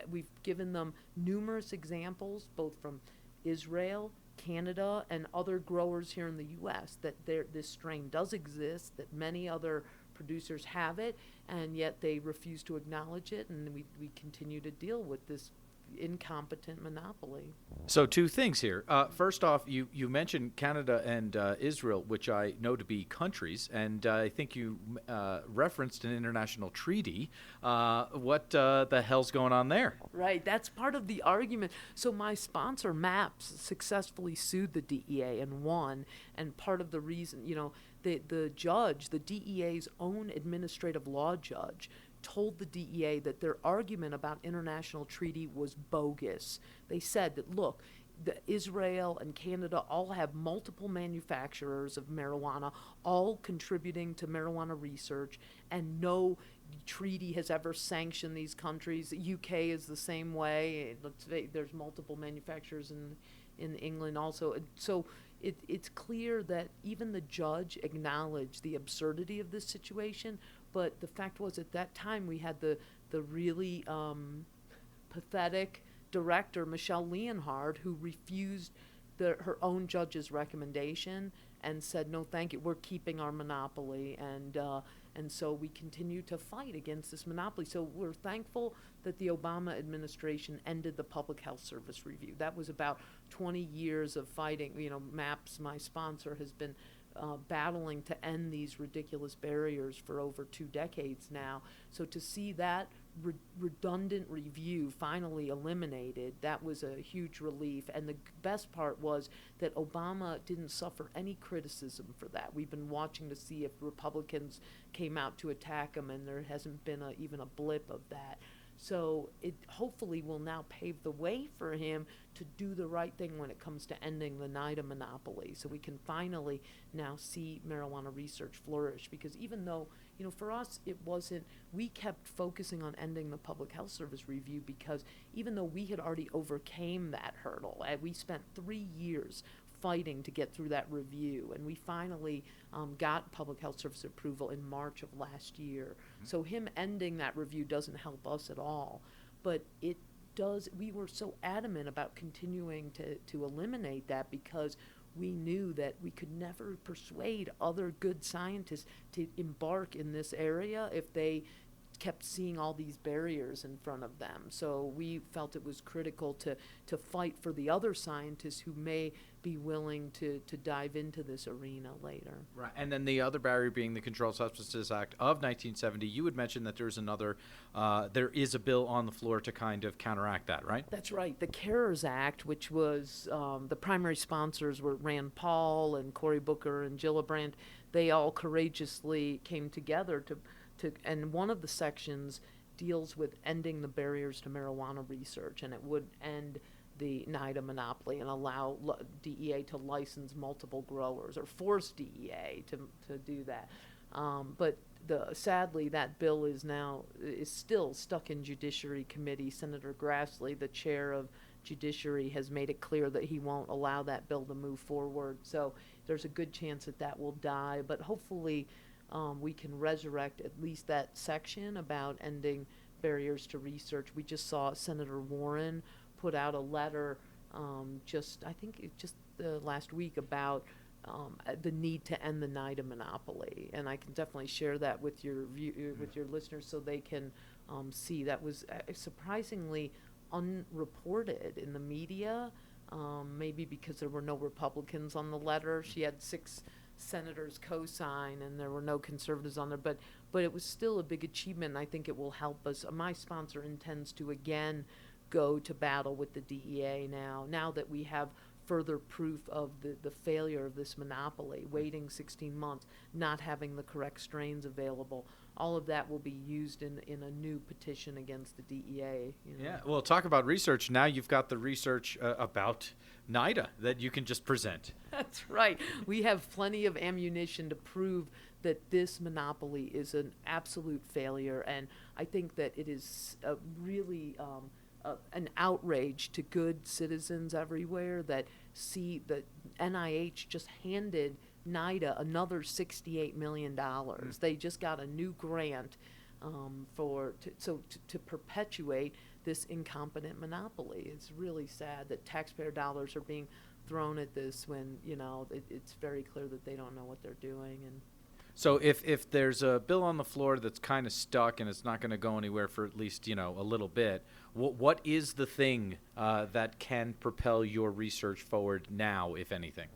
B: we've given them numerous examples, both from Israel, Canada, and other growers here in the U.S., that this strain does exist, that many other producers have it, and yet they refuse to acknowledge it, and we continue to deal with this incompetent monopoly.
C: So two things here. First off, you mentioned Canada and Israel, which I know to be countries, and I think you referenced an international treaty. What the hell's going on there?
B: Right, that's part of the argument. So my sponsor, MAPS, successfully sued the DEA and won, and part of the reason, the judge, the DEA's own administrative law judge, told the DEA that their argument about international treaty was bogus. They said that, look, Israel and Canada all have multiple manufacturers of marijuana, all contributing to marijuana research, and no treaty has ever sanctioned these countries. The UK is the same way. There's multiple manufacturers in England also. So it's clear that even the judge acknowledged the absurdity of this situation. But the fact was, at that time, we had the really pathetic director, Michelle Leonhard, who refused her own judge's recommendation and said, no, thank you, we're keeping our monopoly. And so we continue to fight against this monopoly. So we're thankful that the Obama administration ended the Public Health Service review. That was about 20 years of fighting. MAPS, my sponsor, has been battling to end these ridiculous barriers for over 2 decades now. So to see that redundant review finally eliminated, that was a huge relief. And the best part was that Obama didn't suffer any criticism for that. We've been watching to see if Republicans came out to attack him, and there hasn't been even a blip of that. So it hopefully will now pave the way for him to do the right thing when it comes to ending the NIDA monopoly. So we can finally now see marijuana research flourish, because even though, for us, it wasn't, we kept focusing on ending the Public Health Service review, because even though we had already overcame that hurdle, and we spent 3 years fighting to get through that review, and we finally got Public Health Service approval in March of last year. Mm-hmm. So him ending that review doesn't help us at all, but it does. We were so adamant about continuing to eliminate that, because we knew that we could never persuade other good scientists to embark in this area if they kept seeing all these barriers in front of them. So we felt it was critical to fight for the other scientists who may be willing to dive into this arena later.
C: Right, and then the other barrier being the Controlled Substances Act of 1970. You had mentioned that there's there is a bill on the floor to kind of counteract that, right?
B: That's right. The CARES Act, which was, the primary sponsors were Rand Paul and Cory Booker and Gillibrand. They all courageously came together and one of the sections deals with ending the barriers to marijuana research, and it would end the NIDA monopoly and allow DEA to license multiple growers, or force DEA to do that. But sadly, that bill is still stuck in Judiciary Committee. Senator Grassley, the chair of Judiciary, has made it clear that he won't allow that bill to move forward. So there's a good chance that will die, but hopefully we can resurrect at least that section about ending barriers to research. We just saw Senator Warren put out a letter just last week about the need to end the NIDA monopoly, and I can definitely share that with your listeners so they can see. That was surprisingly unreported in the media, maybe because there were no Republicans on the letter. She had 6 senators co-sign, and there were no conservatives on there, but it was still a big achievement, and I think it will help us. My sponsor intends to again go to battle with the DEA now that we have further proof of the failure of this monopoly, waiting 16 months, not having the correct strains available. All of that will be used in a new petition against the DEA.
C: Yeah, well, talk about research. Now you've got the research about NIDA that you can just present.
B: That's right. We have plenty of ammunition to prove that this monopoly is an absolute failure, and I think that it is really an outrage to good citizens everywhere that see that NIH just handed NIDA another $68 million. They just got a new grant to perpetuate this incompetent monopoly. It's really sad that taxpayer dollars are being thrown at this when it's very clear that they don't know what they're doing. And
C: so if there's a bill on the floor that's kind of stuck and it's not going to go anywhere for at least a little bit, what is the thing that can propel your research forward now, if anything?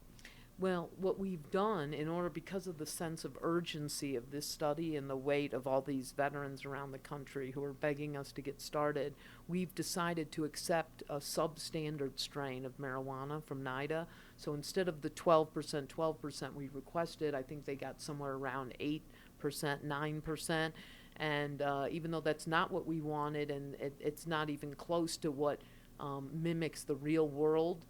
B: Well, what we've done because of the sense of urgency of this study and the weight of all these veterans around the country who are begging us to get started, we've decided to accept a substandard strain of marijuana from NIDA. So instead of the 12% we requested, I think they got somewhere around 8%, 9%. And even though that's not what we wanted, and it's not even close to what mimics the real world,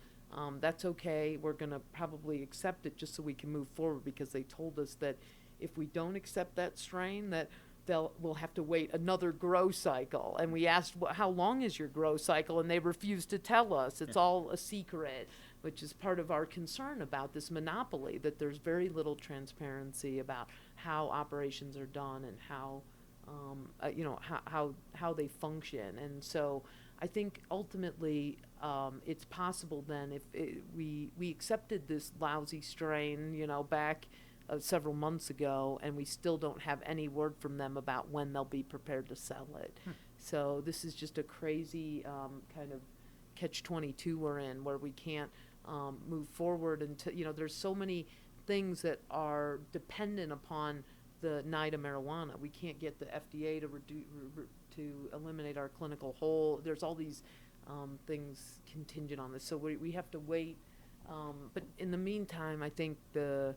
B: that's okay. We're going to probably accept it just so we can move forward, because they told us that if we don't accept that strain, that we'll have to wait another grow cycle. And we asked, how long is your grow cycle? And they refused to tell us. It's all a secret, which is part of our concern about this monopoly, that there's very little transparency about how operations are done and how they function. And so I think ultimately it's possible then if we accepted this lousy strain, back several months ago, and we still don't have any word from them about when they'll be prepared to sell it. So this is just a crazy kind of catch-22 we're in, where we can't move forward until, there's so many things that are dependent upon the NIDA marijuana. We can't get the FDA to eliminate our clinical hold. There's all these things contingent on this, so we have to wait. But in the meantime, I think the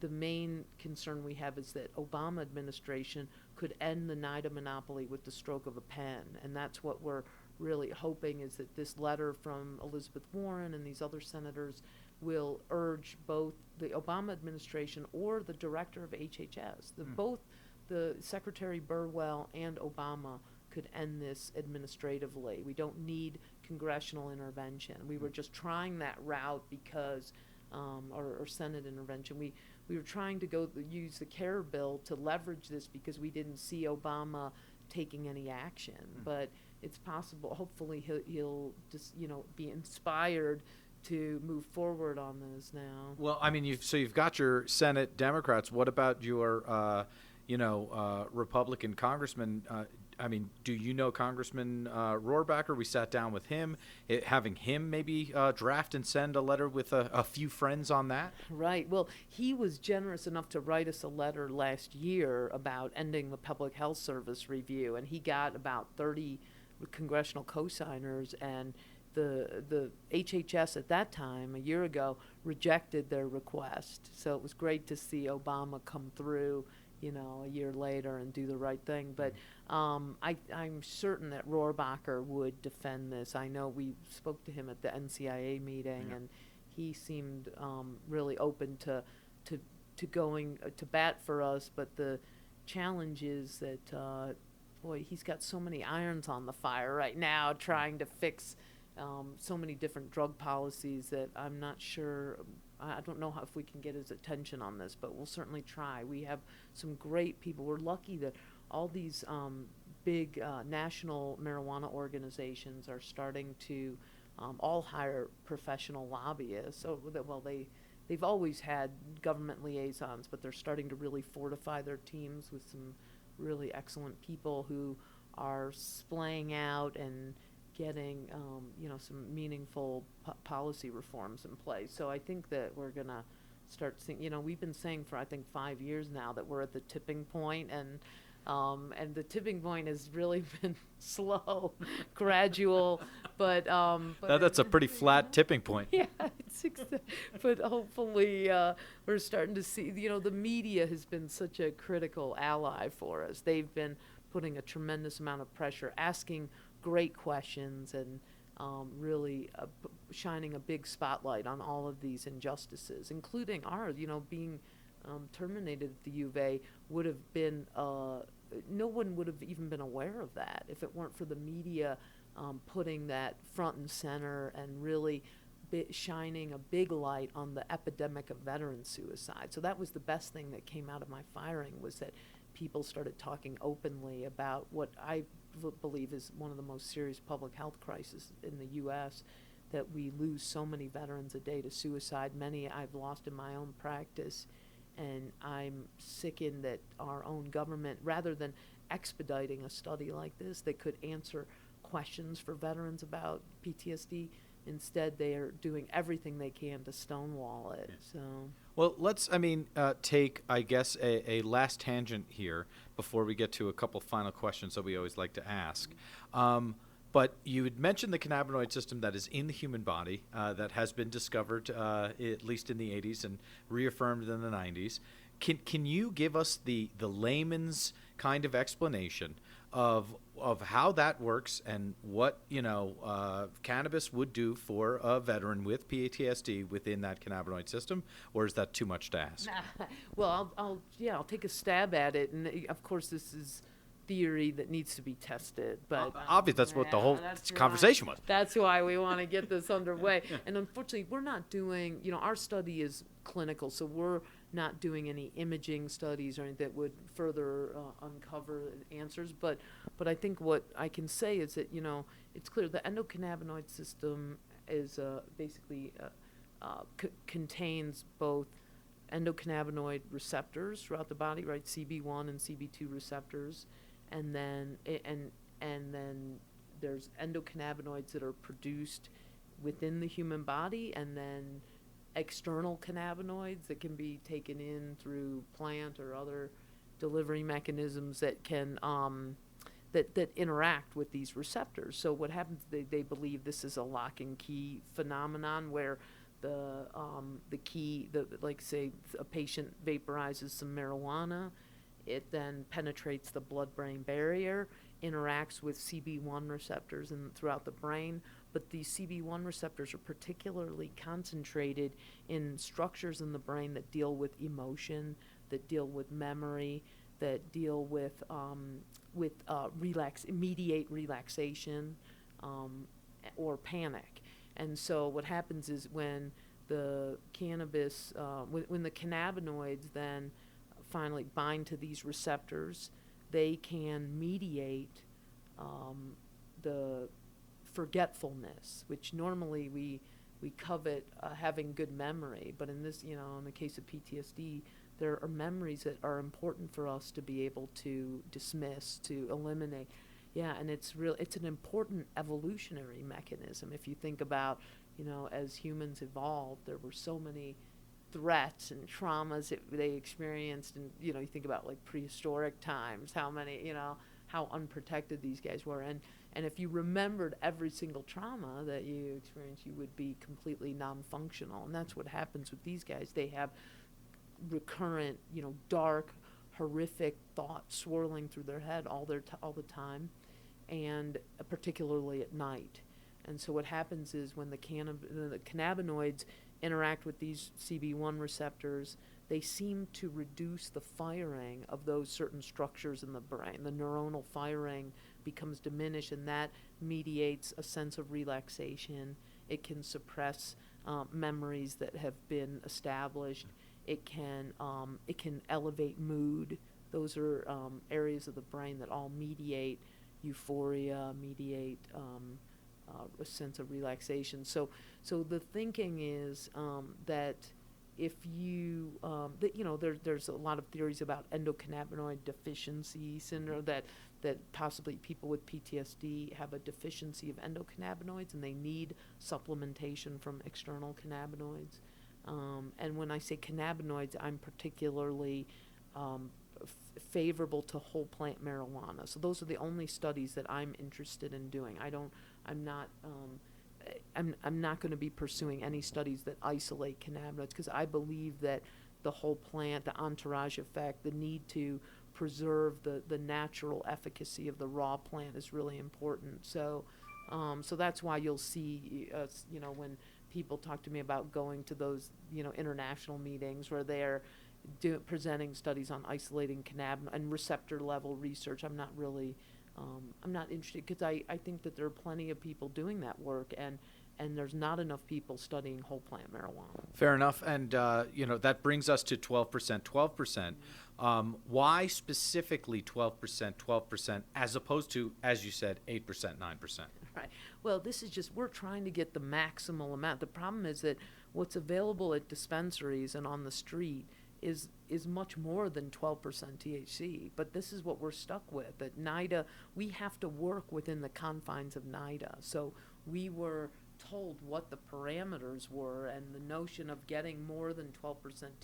B: main concern we have is that Obama administration could end the NIDA monopoly with the stroke of a pen, and that's what we're really hoping, is that this letter from Elizabeth Warren and these other senators will urge both the Obama administration or the director of HHS, both the Secretary Burwell and Obama could end this administratively. We don't need congressional intervention. We were just trying that route because, or Senate intervention. We were trying to use the CARE bill to leverage this because we didn't see Obama taking any action. But it's possible, hopefully he'll just, be inspired to move forward on this now.
C: Well, I mean, you've got your Senate Democrats. What about your, Republican congressman? I mean, do you know Congressman Rohrabacher? We sat down with him, having him maybe draft and send a letter with a few friends on that.
B: Right. Well, he was generous enough to write us a letter last year about ending the Public Health Service review, and he got about 30 congressional co-signers, and the HHS at that time, a year ago, rejected their request. So it was great to see Obama come through, a year later and do the right thing. But I'm certain that Rohrabacher would defend this. I know we spoke to him at the NCIA meeting, and he seemed really open to going to bat for us. But the challenge is that, he's got so many irons on the fire right now trying to fix so many different drug policies that I'm not sure. I don't know if we can get his attention on this, but we'll certainly try. We have some great people. We're lucky that all these big national marijuana organizations are starting to all hire professional lobbyists. So they've always had government liaisons, but they're starting to really fortify their teams with some really excellent people who are splaying out and getting some meaningful policy reforms in place. So I think that we're gonna start seeing, we've been saying for I think 5 years now that we're at the tipping point, and the tipping point has really been slow, gradual, but
C: that's a pretty flat tipping point.
B: Yeah, but hopefully we're starting to see, the media has been such a critical ally for us. They've been putting a tremendous amount of pressure, asking great questions, and really shining a big spotlight on all of these injustices, including ours. Being terminated at the U of A would have been, no one would have even been aware of that if it weren't for the media putting that front and center and really shining a big light on the epidemic of veteran suicide. So that was the best thing that came out of my firing, was that people started talking openly about what I believe is one of the most serious public health crises in the U.S., that we lose so many veterans a day to suicide. Many I've lost in my own practice, and I'm sickened that our own government, rather than expediting a study like this that could answer questions for veterans about PTSD, instead they are doing everything they can to stonewall it. So.
C: Well, let's, take, I guess, a last tangent here before we get to a couple final questions that we always like to ask. But you had mentioned the cannabinoid system that is in the human body that has been discovered, at least in the 80s, and reaffirmed in the 90s. Can you give us the layman's kind of explanation of how that works and what cannabis would do for a veteran with PTSD within that cannabinoid system, or is that too much to ask?
B: Well, I'll take a stab at it, and of course this is theory that needs to be tested, but
C: obviously that's what the whole conversation was.
B: That's why we want to get this underway. And unfortunately, we're not doing, our study is clinical, so we're not doing any imaging studies or anything that would further uncover answers. But I think what I can say is that, it's clear the endocannabinoid system is basically contains both endocannabinoid receptors throughout the body, right? CB1 and CB2 receptors, and then there's endocannabinoids that are produced within the human body, and then external cannabinoids that can be taken in through plant or other delivery mechanisms that can that interact with these receptors. So what happens? They believe this is a lock and key phenomenon where the key, like say a patient vaporizes some marijuana, it then penetrates the blood-brain barrier, interacts with CB1 receptors throughout the brain, but these CB1 receptors are particularly concentrated in structures in the brain that deal with emotion, that deal with memory, that deal with immediate relaxation or panic. And so what happens is when the cannabis, when the cannabinoids then finally bind to these receptors, they can mediate the forgetfulness, which normally we covet having good memory, but in this, in the case of PTSD, there are memories that are important for us to be able to dismiss, to eliminate. Yeah, and it's an important evolutionary mechanism. If you think about, as humans evolved, there were so many threats and traumas that they experienced, and you think about like prehistoric times, how many, how unprotected these guys were, and if you remembered every single trauma that you experienced, you would be completely non-functional, and that's what happens with these guys. They have recurrent, dark, horrific thoughts swirling through their head all the time, and particularly at night. And so what happens is when the cannabinoids interact with these CB1 receptors, they seem to reduce the firing of those certain structures in the brain. The neuronal firing becomes diminished, and that mediates a sense of relaxation. It can suppress memories that have been established. It can elevate mood. Those are areas of the brain that all mediate euphoria, mediate a sense of relaxation. So the thinking is that if you, there's a lot of theories about endocannabinoid deficiency syndrome, that possibly people with PTSD have a deficiency of endocannabinoids and they need supplementation from external cannabinoids. And when I say cannabinoids, I'm particularly favorable to whole plant marijuana. So those are the only studies that I'm interested in doing. I'm not going to be pursuing any studies that isolate cannabinoids, because I believe that the whole plant, the entourage effect, the need to preserve the natural efficacy of the raw plant is really important. So that's why you'll see us, when people talk to me about going to those, international meetings where they're presenting studies on isolating cannabinoid and receptor level research. I'm not really, I'm not interested, because I think that there are plenty of people doing that work, and there's not enough people studying whole plant marijuana.
C: Fair enough. And, that brings us to 12%. 12%. Why specifically 12%, as opposed to, as you said, 8%, 9%?
B: Right. Well, this is just, we're trying to get the maximal amount. The problem is that what's available at dispensaries and on the street is much more than 12% THC, but this is what we're stuck with. At NIDA, we have to work within the confines of NIDA. So we were told what the parameters were, and the notion of getting more than 12%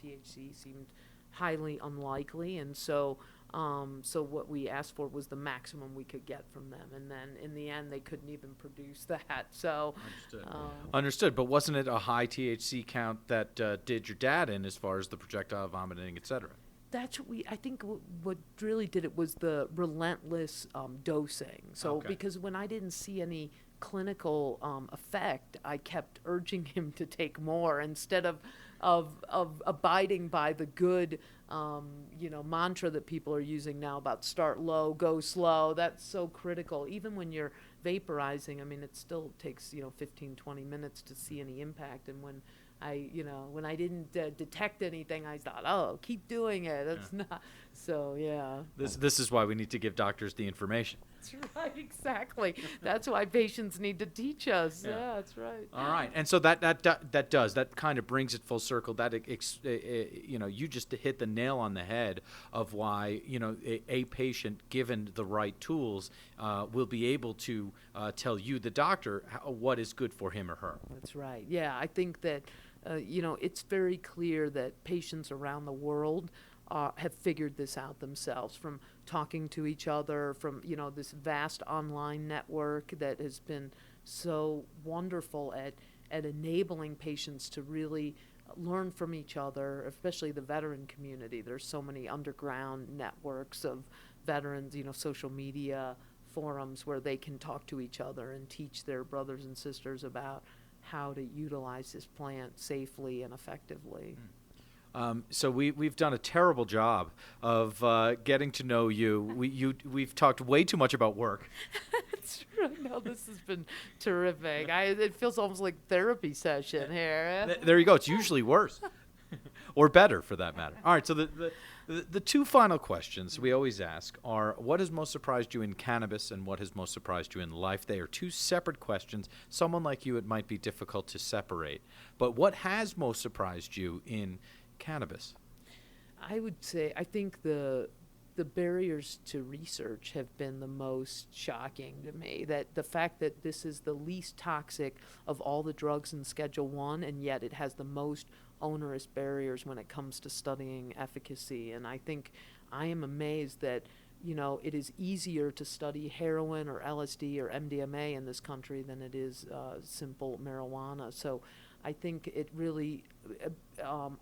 B: THC seemed highly unlikely, and so what we asked for was the maximum we could get from them, and then in the end they couldn't even produce that. So
C: Understood. But wasn't it a high THC count that did your dad in, as far as the projectile vomiting, et cetera?
B: That's what I think what really did it was the relentless dosing. So
C: Okay.
B: Because when I didn't see any clinical effect, I kept urging him to take more, instead of abiding by the good mantra that people are using now about start low, go slow. That's so critical. Even when you're vaporizing, I mean, it still takes 15, 20 minutes to see any impact. And when I didn't detect anything, I thought, oh, keep doing it. That's not. So yeah.
C: This is why we need to give doctors the information.
B: That's right, exactly. That's why patients need to teach us. Yeah, that's right.
C: All right, and so that kind of brings it full circle. That you just hit the nail on the head of why a patient, given the right tools, will be able to tell you, the doctor, what is good for him or her.
B: That's right. Yeah, I think that it's very clear that patients around the world have figured this out themselves from talking to each other, from, this vast online network that has been so wonderful at enabling patients to really learn from each other, especially the veteran community. There's so many underground networks of veterans, social media forums where they can talk to each other and teach their brothers and sisters about how to utilize this plant safely and effectively.
C: So we've done a terrible job of getting to know you. We've talked way too much about work.
B: That's true. No, this has been terrific. It feels almost like therapy session here.
C: There you go. It's usually worse, or better for that matter. All right. So the two final questions we always ask are: what has most surprised you in cannabis, and what has most surprised you in life? They are two separate questions. Someone like you, it might be difficult to separate. But what has most surprised you in cannabis?
B: I would say I think the barriers to research have been the most shocking to me. That the fact that this is the least toxic of all the drugs in Schedule 1, and yet it has the most onerous barriers when it comes to studying efficacy. And I think I am amazed that it is easier to study heroin or LSD or MDMA in this country than it is simple marijuana. So I think it really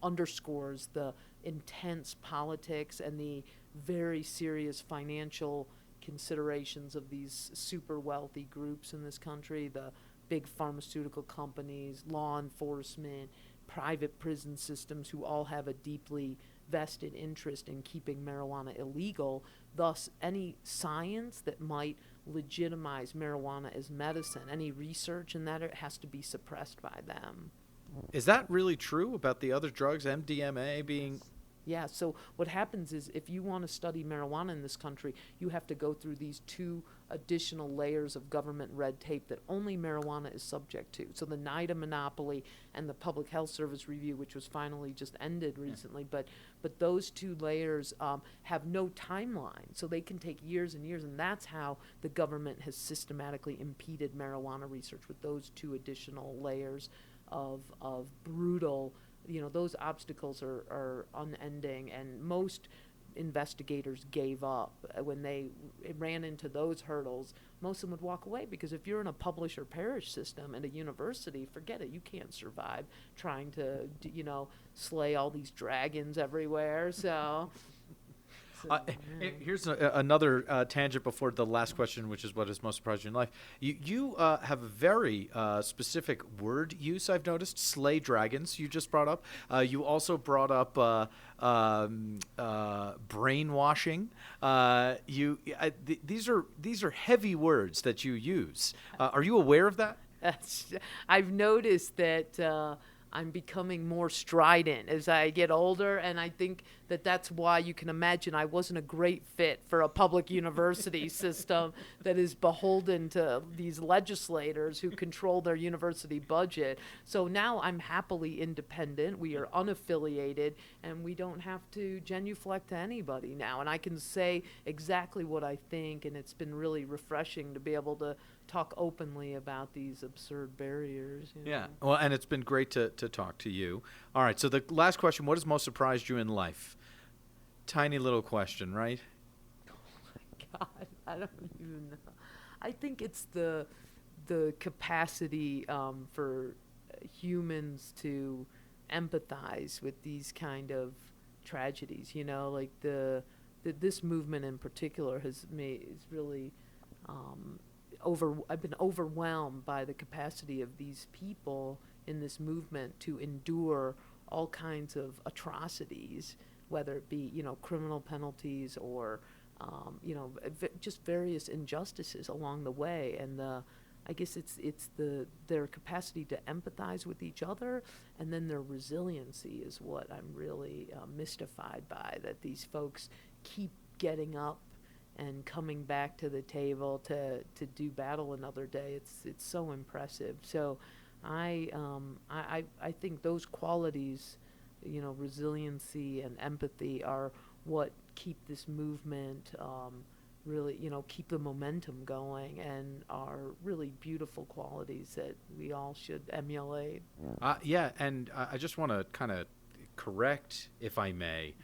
B: underscores the intense politics and the very serious financial considerations of these super wealthy groups in this country, the big pharmaceutical companies, law enforcement, private prison systems, who all have a deeply vested interest in keeping marijuana illegal. Thus, any science that might legitimize marijuana as medicine, any research in that, it has to be suppressed by them.
C: Is that really true about the other drugs, MDMA being?
B: Yeah, so what happens is if you want to study marijuana in this country, you have to go through these two additional layers of government red tape that only marijuana is subject to. So the NIDA monopoly and the Public Health Service review, which was finally just ended recently, but those two layers have no timeline, so they can take years and years, and that's how the government has systematically impeded marijuana research, with those two additional layers of brutal. Those obstacles are unending, and most investigators gave up when they ran into those hurdles. Most of them would walk away, because if you're in a publish or perish system at a university, forget it. You can't survive trying to, slay all these dragons everywhere. So.
C: Here's another tangent before the last question, which is what has most surprised you in life. You have a very specific word use, I've noticed. Slay dragons, you just brought up. You also brought up brainwashing. These are heavy words that you use. Are you aware of that?
B: I've noticed that I'm becoming more strident as I get older, and I think that's why you can imagine I wasn't a great fit for a public university system that is beholden to these legislators who control their university budget. So now I'm happily independent. We are unaffiliated, and we don't have to genuflect to anybody now. And I can say exactly what I think, and it's been really refreshing to be able to talk openly about these absurd barriers.
C: Yeah, well, and it's been great to talk to you. All right, so the last question: what has most surprised you in life? Tiny little question, right?
B: Oh my God, I don't even know. I think it's the capacity for humans to empathize with these kind of tragedies. Like this movement in particular is really. I've been overwhelmed by the capacity of these people in this movement to endure all kinds of atrocities, whether it be, criminal penalties or, just various injustices along the way. And I guess it's their capacity to empathize with each other, and then their resiliency is what I'm really mystified by, that these folks keep getting up and coming back to the table to do battle another day. It's so impressive. So I think those qualities, resiliency and empathy, are what keep this movement really, keep the momentum going and are really beautiful qualities that we all should emulate.
C: Yeah, and I just want to kind of correct, if I may.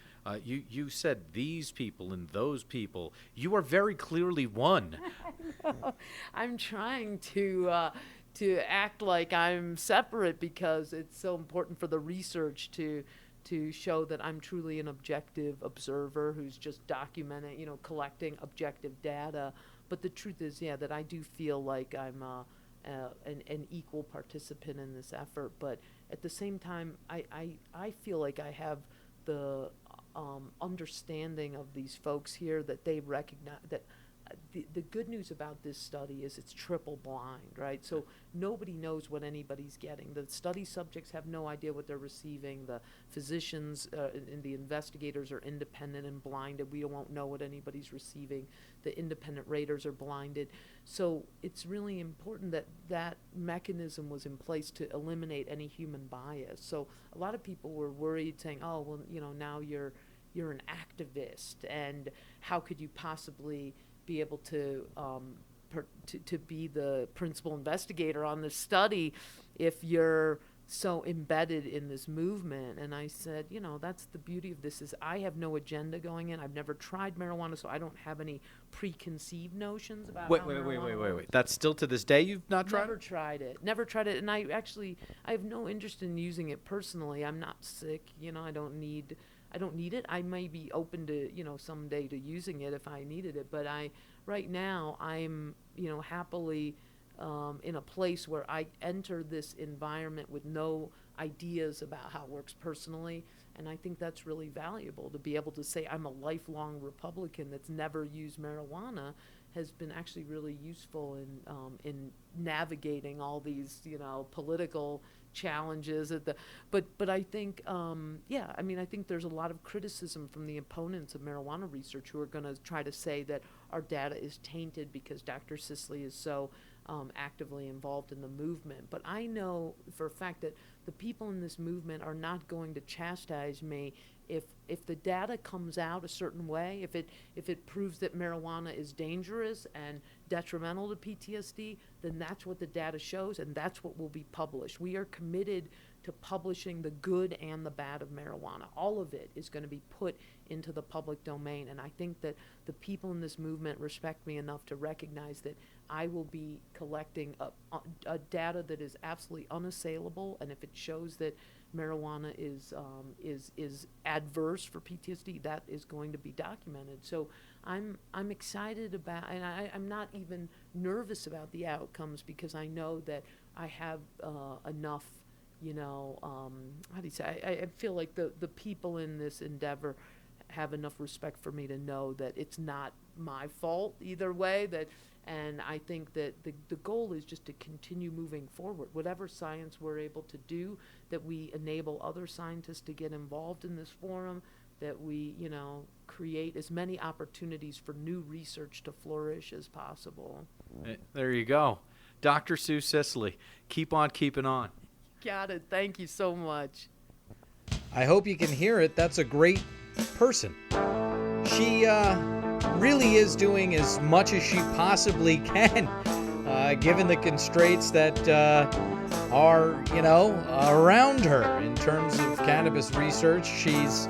C: You said these people and those people. You are very clearly one.
B: I'm trying to act like I'm separate because it's so important for the research to show that I'm truly an objective observer who's just documenting, collecting objective data. But the truth is, that I do feel like I'm an equal participant in this effort. But at the same time, I feel like I have the understanding of these folks here that they recognize that the good news about this study is it's triple blind, right? So nobody knows what anybody's getting. The study subjects have no idea what they're receiving. The physicians and the investigators are independent and blinded. We won't know what anybody's receiving. The independent raters are blinded. So it's really important that that mechanism was in place to eliminate any human bias. So a lot of people were worried, saying, oh, well, now you're an activist, and how could you possibly be able to be the principal investigator on this study if you're so embedded in this movement? And I said, that's the beauty of this, is I have no agenda going in. I've never tried marijuana, so I don't have any preconceived notions about
C: Wait. That's still to this day you've not tried it?
B: Never tried it. And I have no interest in using it personally. I'm not sick, I don't need it. I may be open to, someday to using it if I needed it. But right now, I'm, happily in a place where I enter this environment with no ideas about how it works personally. And I think that's really valuable, to be able to say I'm a lifelong Republican that's never used marijuana has been actually really useful in navigating all these, political challenges but I think I think there's a lot of criticism from the opponents of marijuana research who are going to try to say that our data is tainted because Dr. Sisley is so actively involved in the movement. But I know for a fact that the people in this movement are not going to chastise me if the data comes out a certain way, if it proves that marijuana is dangerous and detrimental to PTSD, then that's what the data shows, and that's what will be published. We are committed to publishing the good and the bad of marijuana. All of it is going to be put into the public domain, and I think that the people in this movement respect me enough to recognize that I will be collecting a data that is absolutely unassailable, and if it shows that marijuana is adverse for PTSD, that is going to be documented. So I'm excited about, and I'm not even nervous about the outcomes, because I know that I have enough, how do you say, I feel like the people in this endeavor have enough respect for me to know that it's not my fault either way, and I think that the goal is just to continue moving forward. Whatever science we're able to do, that we enable other scientists to get involved in this forum, that we, create as many opportunities for new research to flourish as possible.
C: There you go. Dr. Sue Sisley, keep on keeping on.
B: Got it. Thank you so much.
A: I hope you can hear it. That's a great person. She really is doing as much as she possibly can, given the constraints that are, around her in terms of cannabis research. She's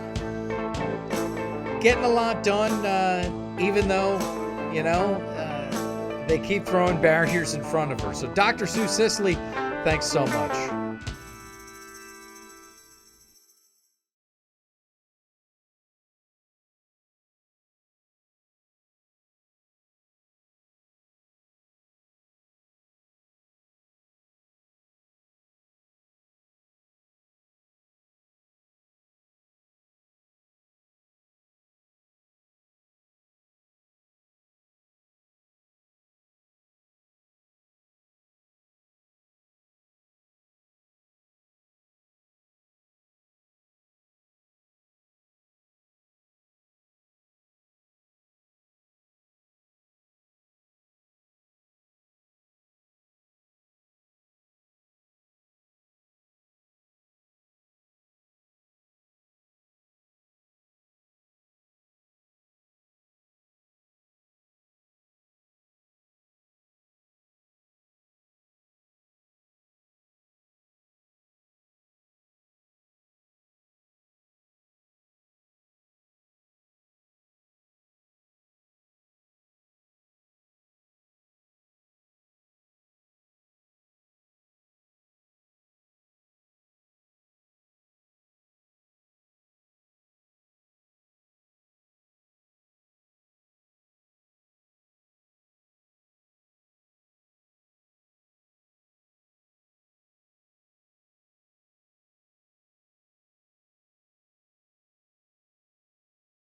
A: getting a lot done, even though, they keep throwing barriers in front of her. So Dr. Sue Sisley, thanks so much.